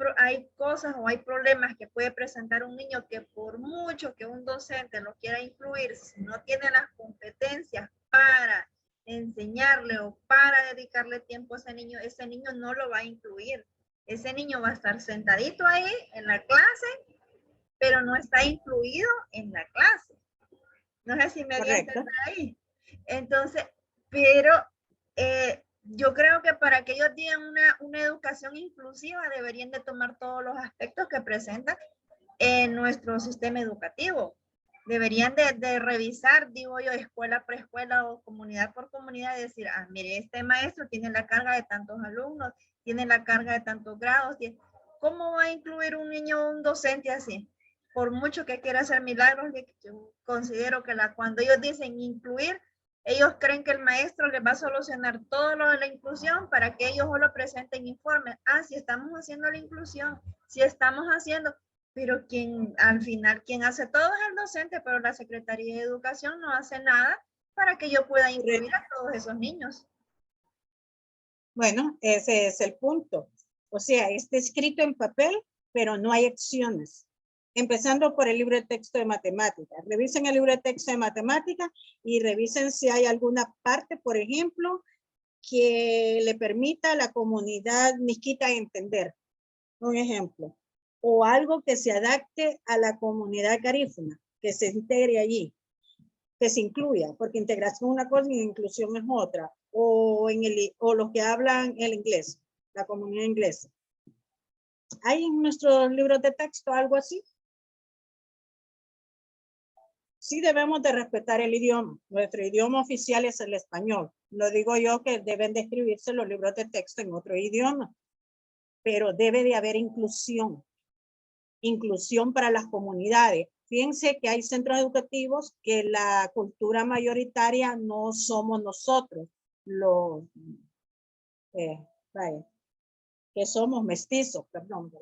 cosas o hay problemas que puede presentar un niño que por mucho que un docente lo quiera incluir, si no tiene las competencias para enseñarle o para dedicarle tiempo a ese niño no lo va a incluir. Ese niño va a estar sentadito ahí en la clase, pero no está incluido en la clase. No sé si me voy a entender ahí. Entonces, pero yo creo que para que ellos tengan una educación inclusiva deberían de tomar todos los aspectos que presentan en nuestro sistema educativo. Deberían de revisar, digo yo, escuela por escuela o comunidad por comunidad y decir, ah, mire, este maestro tiene la carga de tantos alumnos, tiene la carga de tantos grados. ¿Cómo va a incluir un niño o un docente así? Por mucho que quiera hacer milagros, yo considero que cuando ellos dicen incluir, ellos creen que el maestro les va a solucionar todo lo de la inclusión para que ellos solo presenten informes. Ah, si estamos haciendo la inclusión, si estamos haciendo, pero al final quien hace todo es el docente, pero la Secretaría de Educación no hace nada para que yo pueda incluir a todos esos niños. Bueno, ese es el punto. O sea, está escrito en papel, pero no hay acciones. Empezando por el libro de texto de matemáticas. Revisen el libro de texto de matemáticas y revisen si hay alguna parte, por ejemplo, que le permita a la comunidad misquita entender. Un ejemplo. O algo que se adapte a la comunidad garífuna, que se integre allí, que se incluya, porque integración es una cosa y inclusión es otra. O los que hablan el inglés, la comunidad inglesa. ¿Hay en nuestros libros de texto algo así? Sí debemos de respetar el idioma. Nuestro idioma oficial es el español. No digo yo que deben de escribirse los libros de texto en otro idioma, pero debe de haber inclusión. Inclusión para las comunidades. Fíjense que hay centros educativos que la cultura mayoritaria no somos nosotros, los que somos mestizos, perdón,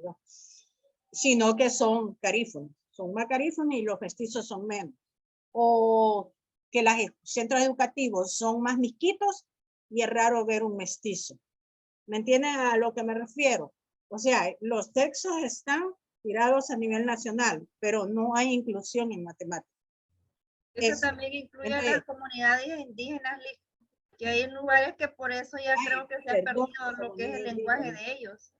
sino que son carífonos. Son más carífonos y los mestizos son menos. O que los centros educativos son más misquitos y es raro ver un mestizo. ¿Me entienden a lo que me refiero? O sea, los textos están tirados a nivel nacional, pero no hay inclusión en matemáticas. Eso también incluye a las comunidades indígenas, que hay lugares que por eso ya creo que se ha perdido lo que es el lenguaje de ellos.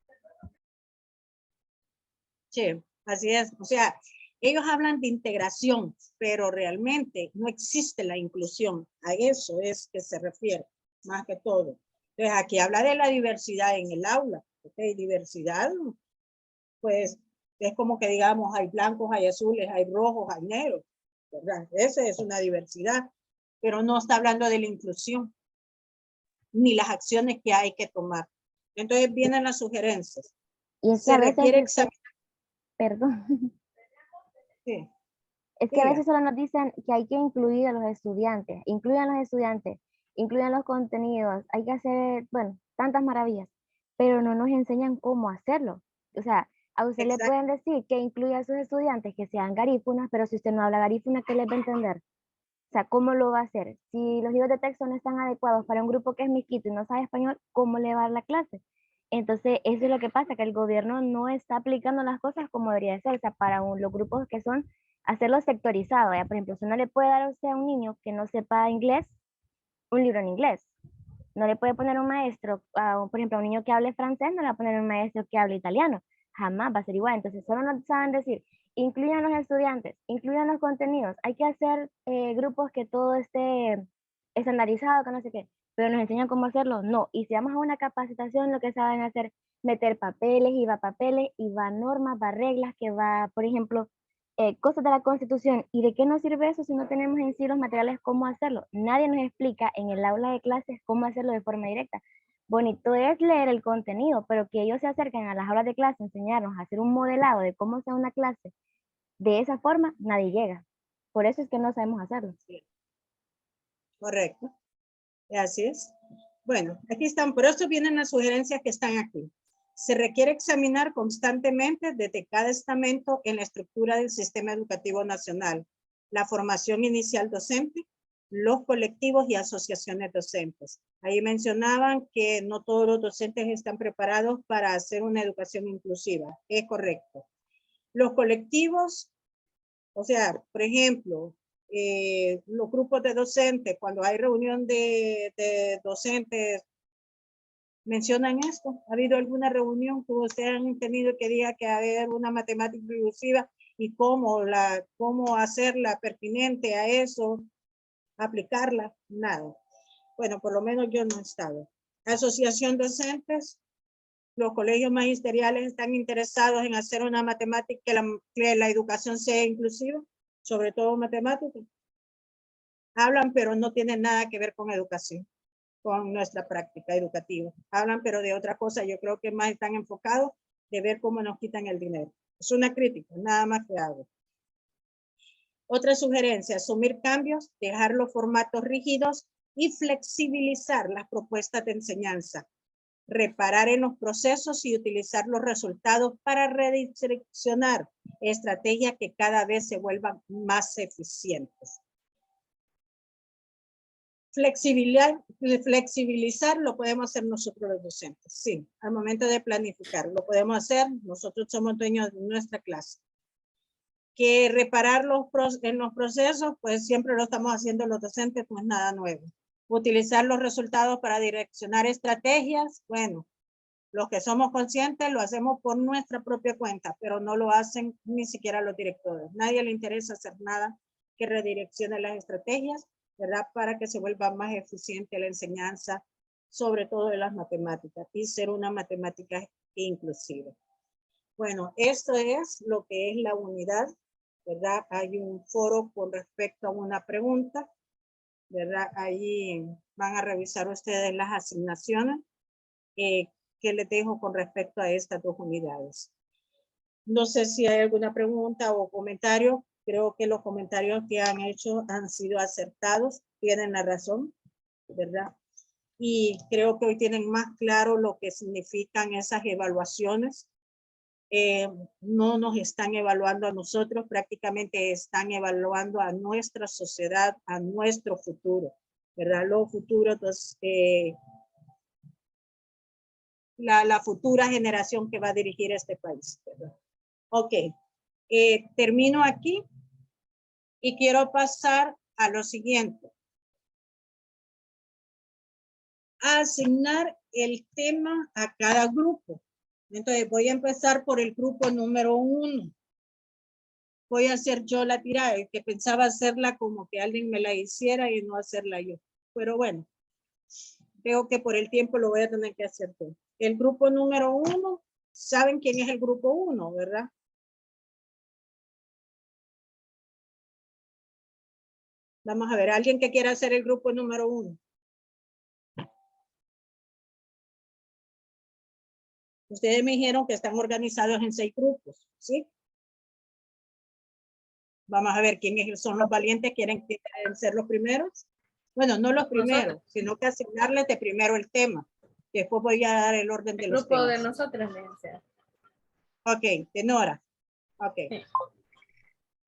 Sí, así es. O sea, ellos hablan de integración, pero realmente no existe la inclusión. A eso es que se refiere, más que todo. Entonces, aquí habla de la diversidad en el aula. ¿Okay? Diversidad, pues, es como que digamos, hay blancos, hay azules, hay rojos, hay negros. ¿Verdad? Esa es una diversidad, pero no está hablando de la inclusión, ni las acciones que hay que tomar. Entonces, vienen las sugerencias. Y es que Se a veces requiere examinar. Perdón. Sí. Es que a veces solo nos dicen que hay que incluir a los estudiantes, incluyan los contenidos, hay que hacer, bueno, tantas maravillas, pero no nos enseñan cómo hacerlo. O sea, a usted le pueden decir que incluya a sus estudiantes que sean garífunas, pero si usted no habla garífuna, ¿qué les va a entender? O sea, ¿cómo lo va a hacer? Si los libros de texto no están adecuados para un grupo que es misquito y no sabe español, ¿cómo le va a dar la clase? Entonces, eso es lo que pasa, que el gobierno no está aplicando las cosas como debería ser. O sea, para los grupos que son, hacerlo sectorizado. ¿Ya? Por ejemplo, si no le puede dar a usted a un niño que no sepa inglés, un libro en inglés. No le puede poner un maestro, por ejemplo, a un niño que hable francés, no le va a poner un maestro que hable italiano. Jamás va a ser igual. Entonces, solo nos saben decir, incluyan los estudiantes, incluyan los contenidos. Hay que hacer grupos que todo esté estandarizado, que no sé qué. Pero nos enseñan cómo hacerlo. No. Y si vamos a una capacitación, lo que saben hacer, meter papeles, y va normas, va reglas, que va, por ejemplo, cosas de la Constitución. ¿Y de qué nos sirve eso si no tenemos en sí los materiales cómo hacerlo? Nadie nos explica en el aula de clases cómo hacerlo de forma directa. Bonito es leer el contenido, pero que ellos se acerquen a las aulas de clase, enseñarnos a hacer un modelado de cómo sea una clase, de esa forma nadie llega. Por eso es que no sabemos hacerlo. Correcto. Así es. Bueno, aquí están, por eso vienen las sugerencias que están aquí. Se requiere examinar constantemente desde cada estamento en la estructura del sistema educativo nacional, la formación inicial docente, los colectivos y asociaciones docentes. Ahí mencionaban que no todos los docentes están preparados para hacer una educación inclusiva. Es correcto. Los colectivos, o sea, por ejemplo, los grupos de docentes, cuando hay reunión de docentes, mencionan esto. ¿Ha habido alguna reunión que ustedes han tenido que diga que haber una matemática inclusiva y cómo hacerla pertinente a eso, aplicarla? Nada. Bueno, por lo menos yo no he estado. Asociación docentes, los colegios magisteriales están interesados en hacer una matemática, que la educación sea inclusiva, sobre todo matemática. Hablan, pero no tienen nada que ver con educación, con nuestra práctica educativa. Hablan, pero de otra cosa. Yo creo que más están enfocados de ver cómo nos quitan el dinero. Es una crítica, nada más que hago. Otra sugerencia, asumir cambios, dejar los formatos rígidos y flexibilizar las propuestas de enseñanza. Reparar en los procesos y utilizar los resultados para redireccionar estrategias que cada vez se vuelvan más eficientes. Flexibilizar lo podemos hacer nosotros los docentes, sí, al momento de planificar, lo podemos hacer, nosotros somos dueños de nuestra clase. Que reparar en los procesos, pues siempre lo estamos haciendo los docentes, pues nada nuevo. Utilizar los resultados para direccionar estrategias, bueno, los que somos conscientes lo hacemos por nuestra propia cuenta, pero no lo hacen ni siquiera los directores. Nadie le interesa hacer nada que redireccione las estrategias, ¿verdad? Para que se vuelva más eficiente la enseñanza, sobre todo de las matemáticas, y ser una matemática inclusiva. Bueno, esto es lo que es la unidad, ¿verdad? Hay un foro con respecto a una pregunta, ¿verdad? Ahí van a revisar ustedes las asignaciones que les dejo con respecto a estas dos unidades. No sé si hay alguna pregunta o comentario. Creo que los comentarios que han hecho han sido acertados, tienen la razón, ¿verdad? Y creo que hoy tienen más claro lo que significan esas evaluaciones. No nos están evaluando a nosotros, prácticamente están evaluando a nuestra sociedad, a nuestro futuro, ¿verdad? Los futuros, entonces, la futura generación que va a dirigir este país, ¿verdad? Ok, termino aquí y quiero pasar a lo siguiente. A asignar el tema a cada grupo. Entonces voy a empezar por el grupo número 1. Voy a hacer yo la tirada, que pensaba hacerla como que alguien me la hiciera y no hacerla yo. Pero bueno, creo que por el tiempo lo voy a tener que hacer yo. El grupo número 1, ¿saben quién es el grupo 1, verdad? Vamos a ver, alguien que quiera hacer el grupo número 1. Ustedes me dijeron que están organizados en 6 grupos, ¿sí? Vamos a ver quiénes son los valientes, quieren ser los primeros. Bueno, no los primeros, sino que asignarles de primero el tema. Después voy a dar el orden de El los grupo temas. de nosotras, Lencia. Ok, de Nora. Ok.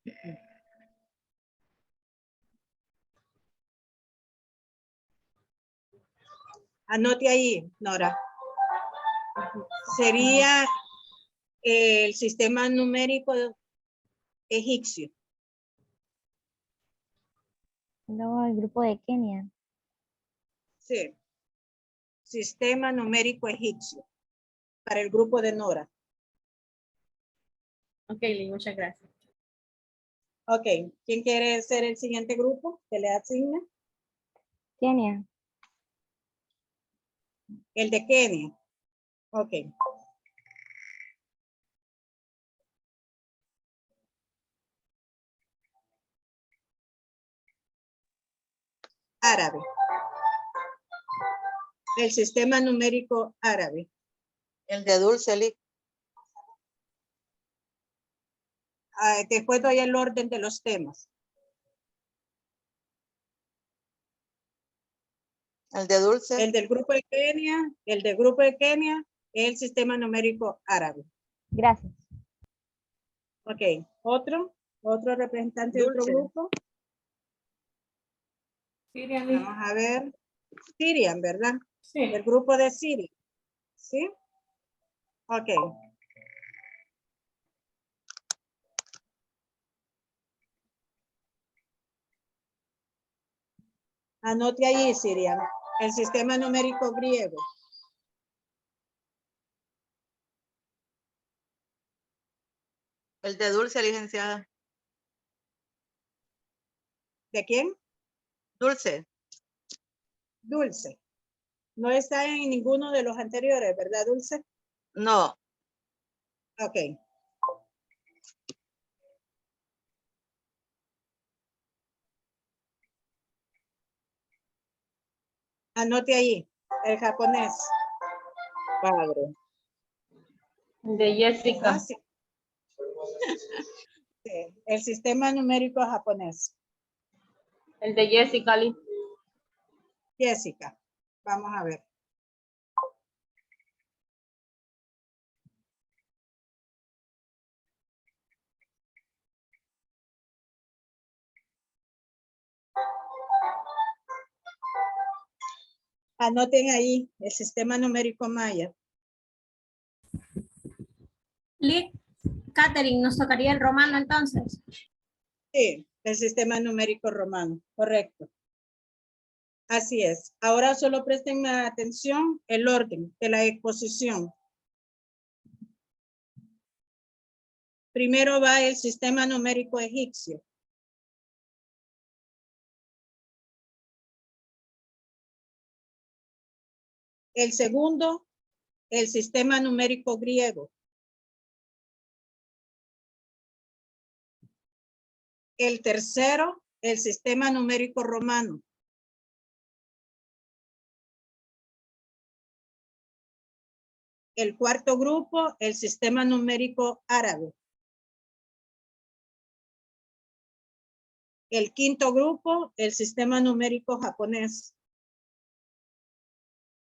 Sí. Anote ahí, Nora. Sería el sistema numérico egipcio. No, el grupo de Kenia. Sí. Sistema numérico egipcio. Para el grupo de Nora. Ok, Lynn, muchas gracias. Ok, ¿quién quiere ser el siguiente grupo que le asigne? Kenia. El de Kenia. Ok. Árabe. El sistema numérico árabe. El de Dulce, Lick. Después doy el orden de los temas. El de Dulce. El del grupo de Kenia, el del grupo de Kenia, el sistema numérico árabe. Gracias. Ok, otro representante de Dulce. otro grupo. Sirian, Lynn. Vamos a ver. Sirian, ¿verdad? Sí. El grupo de Siria. ¿Sí? Ok. Anote ahí, Sirian. El sistema numérico griego. El de Dulce, licenciada. ¿De quién? Dulce. Dulce. No está en ninguno de los anteriores, ¿verdad, Dulce? No. Ok. Anote ahí, el japonés. Padre. De Jessica. Ah, sí. Sí, el sistema numérico japonés. El de Jessica, Lynn. Jessica. Vamos a ver. Anoten ahí el sistema numérico maya. Lick, Catherine, nos tocaría el romano entonces. Sí, el sistema numérico romano, correcto. Así es. Ahora solo presten atención el orden de la exposición. Primero va el sistema numérico egipcio. El segundo, el sistema numérico griego. El tercero, el sistema numérico romano. El cuarto grupo, el sistema numérico árabe. El quinto grupo, el sistema numérico japonés.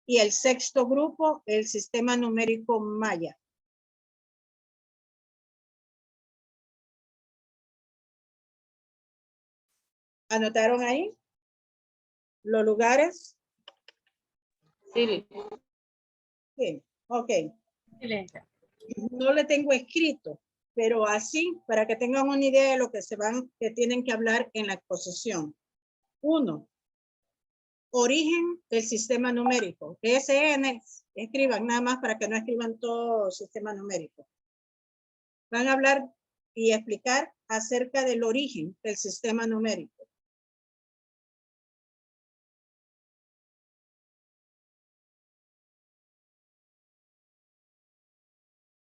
Y el sexto grupo, el sistema numérico maya. ¿Anotaron ahí los lugares? Sí, Lynn. Sí, ok. Excelente. No le tengo escrito, pero así para que tengan una idea de lo que tienen que hablar en la exposición. 1. Origen del sistema numérico. SN, escriban nada más para que no escriban todo sistema numérico. Van a hablar y explicar acerca del origen del sistema numérico.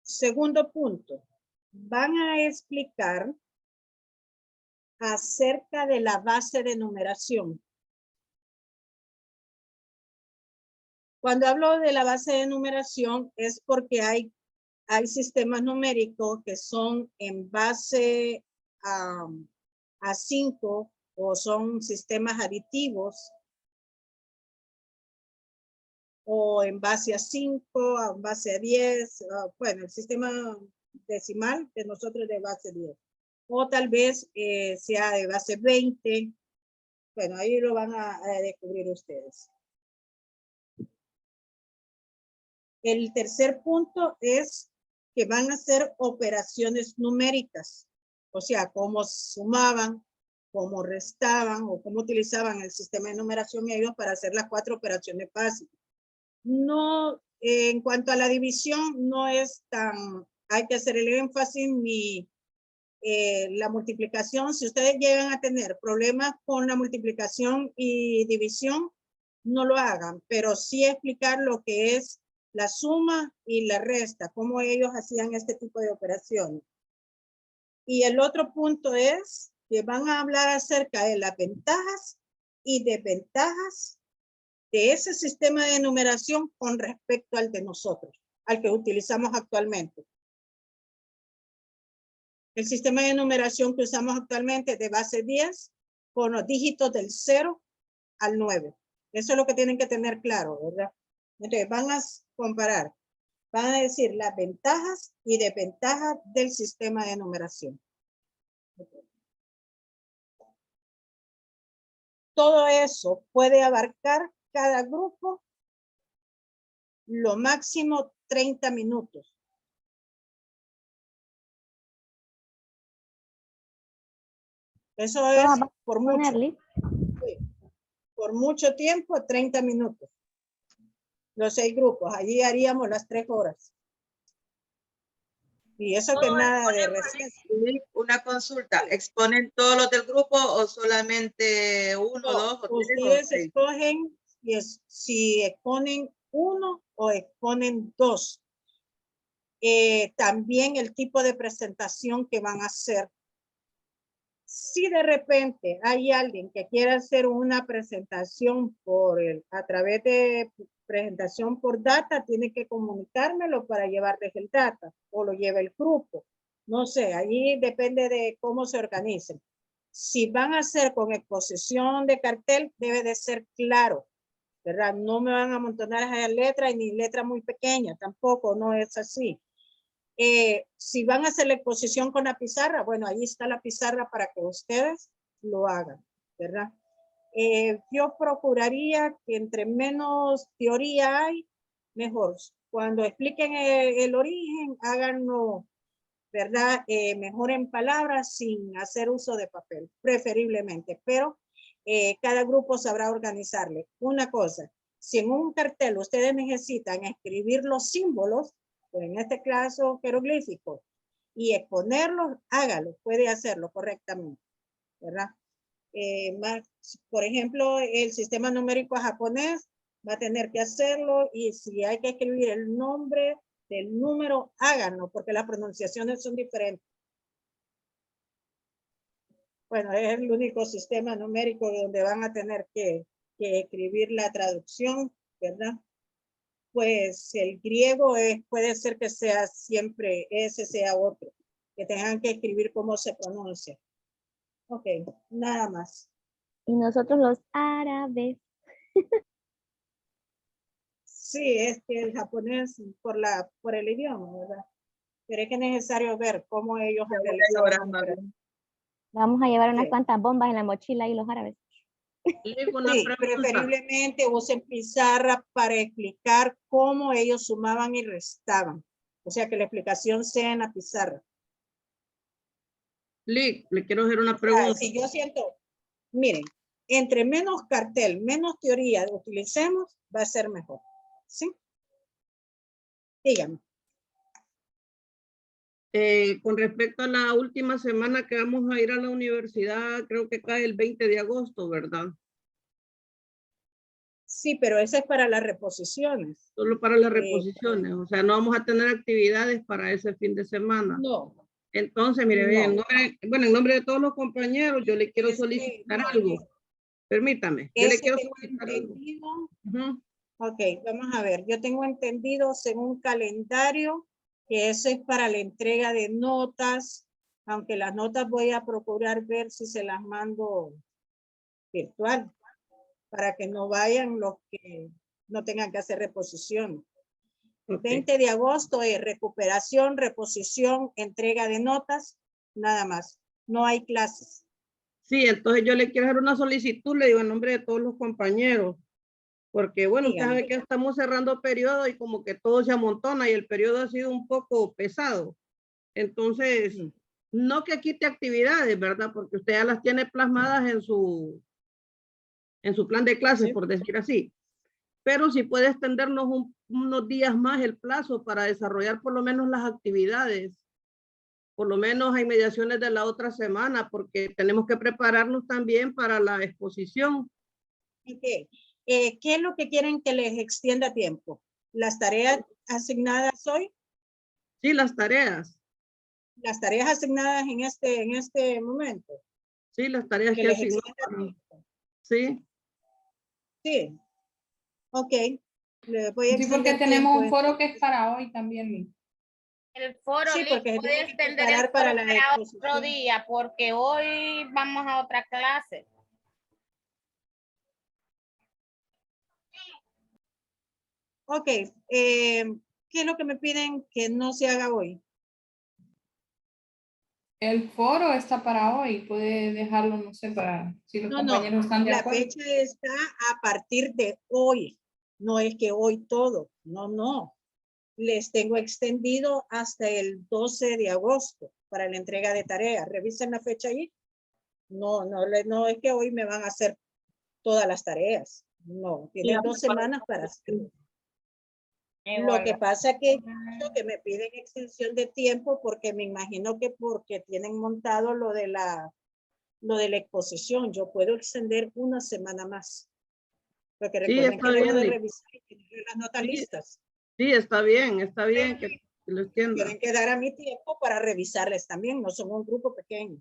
Segundo punto, van a explicar acerca de la base de numeración. Cuando hablo de la base de numeración es porque hay sistemas numéricos que son en base a 5 o son sistemas aditivos o en base a 5, en base a 10, bueno, el sistema decimal de nosotros de base 10. O tal vez sea de base 20. Bueno, ahí lo van a descubrir ustedes. El tercer punto es que van a hacer operaciones numéricas. O sea, cómo sumaban, cómo restaban o cómo utilizaban el sistema de numeración ellos para hacer las 4 operaciones básicas. No, en cuanto a la división, no es tan, hay que hacer el énfasis ni la multiplicación. Si ustedes llegan a tener problemas con la multiplicación y división, no lo hagan, pero sí explicar lo que es la suma y la resta, cómo ellos hacían este tipo de operaciones. Y el otro punto es que van a hablar acerca de las ventajas y desventajas de ese sistema de numeración con respecto al de nosotros, al que utilizamos actualmente. El sistema de numeración que usamos actualmente es de base 10 con los dígitos del 0 al 9. Eso es lo que tienen que tener claro, ¿verdad? Entonces van a comparar, van a decir las ventajas y desventajas del sistema de numeración. Todo eso puede abarcar cada grupo lo máximo 30 minutos. Eso es por mucho. Sí, por mucho tiempo, 30 minutos. Los 6 grupos, allí haríamos las 3 horas. Y eso que nada de receso. Una consulta, ¿exponen todos los del grupo o solamente uno, dos o tres? Ustedes escogen si exponen uno o exponen 2. También el tipo de presentación que van a hacer. Si de repente hay alguien que quiera hacer una presentación a través de presentación por data, tiene que comunicármelo para llevarles el data o lo lleva el grupo. No sé, ahí depende de cómo se organicen. Si van a hacer con exposición de cartel, debe de ser claro, ¿verdad? No me van a amontonar esas letras ni letras muy pequeñas, tampoco, no es así. Si van a hacer la exposición con la pizarra, bueno, ahí está la pizarra para que ustedes lo hagan, ¿verdad? Yo procuraría que entre menos teoría hay, mejor. Cuando expliquen el origen, háganlo, ¿verdad? Mejor en palabras sin hacer uso de papel, preferiblemente, pero cada grupo sabrá organizarle. Una cosa, si en un cartel ustedes necesitan escribir los símbolos, pues en este caso jeroglíficos, y exponerlos, hágalo, puede hacerlo correctamente, ¿verdad? Por ejemplo, el sistema numérico japonés va a tener que hacerlo, y si hay que escribir el nombre del número, háganlo, porque las pronunciaciones son diferentes. Bueno, es el único sistema numérico donde van a tener que escribir la traducción, ¿verdad? Pues el griego puede ser que sea siempre, ese sea otro, que tengan que escribir cómo se pronuncia. Ok, nada más. Y nosotros los árabes. Sí, es que el japonés por el idioma, ¿verdad? Pero es que es necesario ver cómo ellos realizan. Vamos a llevar unas cuantas bombas en la mochila y los árabes. Sí, preferiblemente usen pizarra para explicar cómo ellos sumaban y restaban. O sea, que la explicación sea en la pizarra. Le quiero hacer una pregunta. Si yo siento, miren, entre menos cartel, menos teoría utilicemos, va a ser mejor. ¿Sí? Dígame. Con respecto a la última semana que vamos a ir a la universidad, creo que cae el 20 de agosto, ¿verdad? Sí, pero ese es para las reposiciones. Solo para las reposiciones, o sea, no vamos a tener actividades para ese fin de semana. No. Entonces, mire, No. En nombre de todos los compañeros, yo le quiero solicitar algo. Permítame, yo le quiero solicitar algo. Ok, vamos a ver. Yo tengo entendido según calendario que eso es para la entrega de notas, aunque las notas voy a procurar ver si se las mando virtual, para que no vayan los que no tengan que hacer reposición. El 20 de agosto es recuperación, reposición, entrega de notas, nada más. No hay clases. Sí, entonces yo le quiero hacer una solicitud, le digo en nombre de todos los compañeros, porque bueno, usted sabe que estamos cerrando periodo y como que todo se amontona y el periodo ha sido un poco pesado. Entonces, no que quite actividades, ¿verdad? Porque usted ya las tiene plasmadas en su plan de clases, por decir así. pero si puede extendernos unos días más el plazo para desarrollar por lo menos las actividades, por lo menos a inmediaciones de la otra semana, porque tenemos que prepararnos también para la exposición. Okay. ¿Qué es lo que quieren que les extienda tiempo? ¿Las tareas asignadas hoy? Sí, las tareas. ¿Las tareas asignadas en este momento? Sí, las tareas Que que les asignamos. extienda tiempo. Sí. Sí. Ok. Le voy a Sí, porque extender tenemos tiempo, un foro que es para hoy también. El foro Sí, porque se puede tiene que extender el preparar para foro la para otro exposición. día, porque hoy vamos a otra clase. Ok. ¿Qué es lo que me piden que no se haga hoy? El foro está para hoy, puede dejarlo, no sé, para si los No, compañeros están de la acuerdo. fecha está a partir de hoy. No es que hoy todo. No. Les tengo extendido hasta el 12 de agosto para la entrega de tareas. Revisen la fecha ahí. No es que hoy me van a hacer todas las tareas. No, tienen 2 semanas para hacerlo. Lo que pasa que me piden extensión de tiempo porque me imagino que porque tienen montado lo de la exposición. Yo puedo extender una semana más. Porque Sí, recuerden está que debo bien, de Lick. revisar y tener las notas Sí. listas. Sí, está bien que lo extienda. Tienen que dar a mi tiempo para revisarles también. No son un grupo pequeño.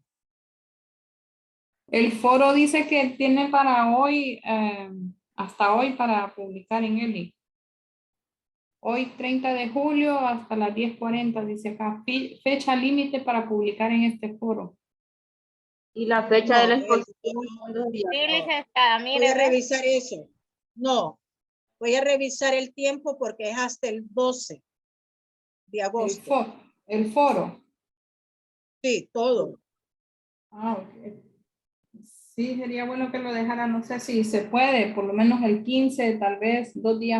El foro dice que tiene para hoy, hasta hoy para publicar en ELI. Hoy 30 de julio hasta las 10:40 dice acá, fecha límite para publicar en este foro. Y la fecha de la exposición. Sí, licenciada, Voy mire, a ve. revisar eso. No, voy a revisar el tiempo porque es hasta el 12 de agosto. El foro. Sí, todo. Ah, ok. Sí, sería bueno que lo dejara, no sé si se puede, por lo menos el 15, tal vez 2 días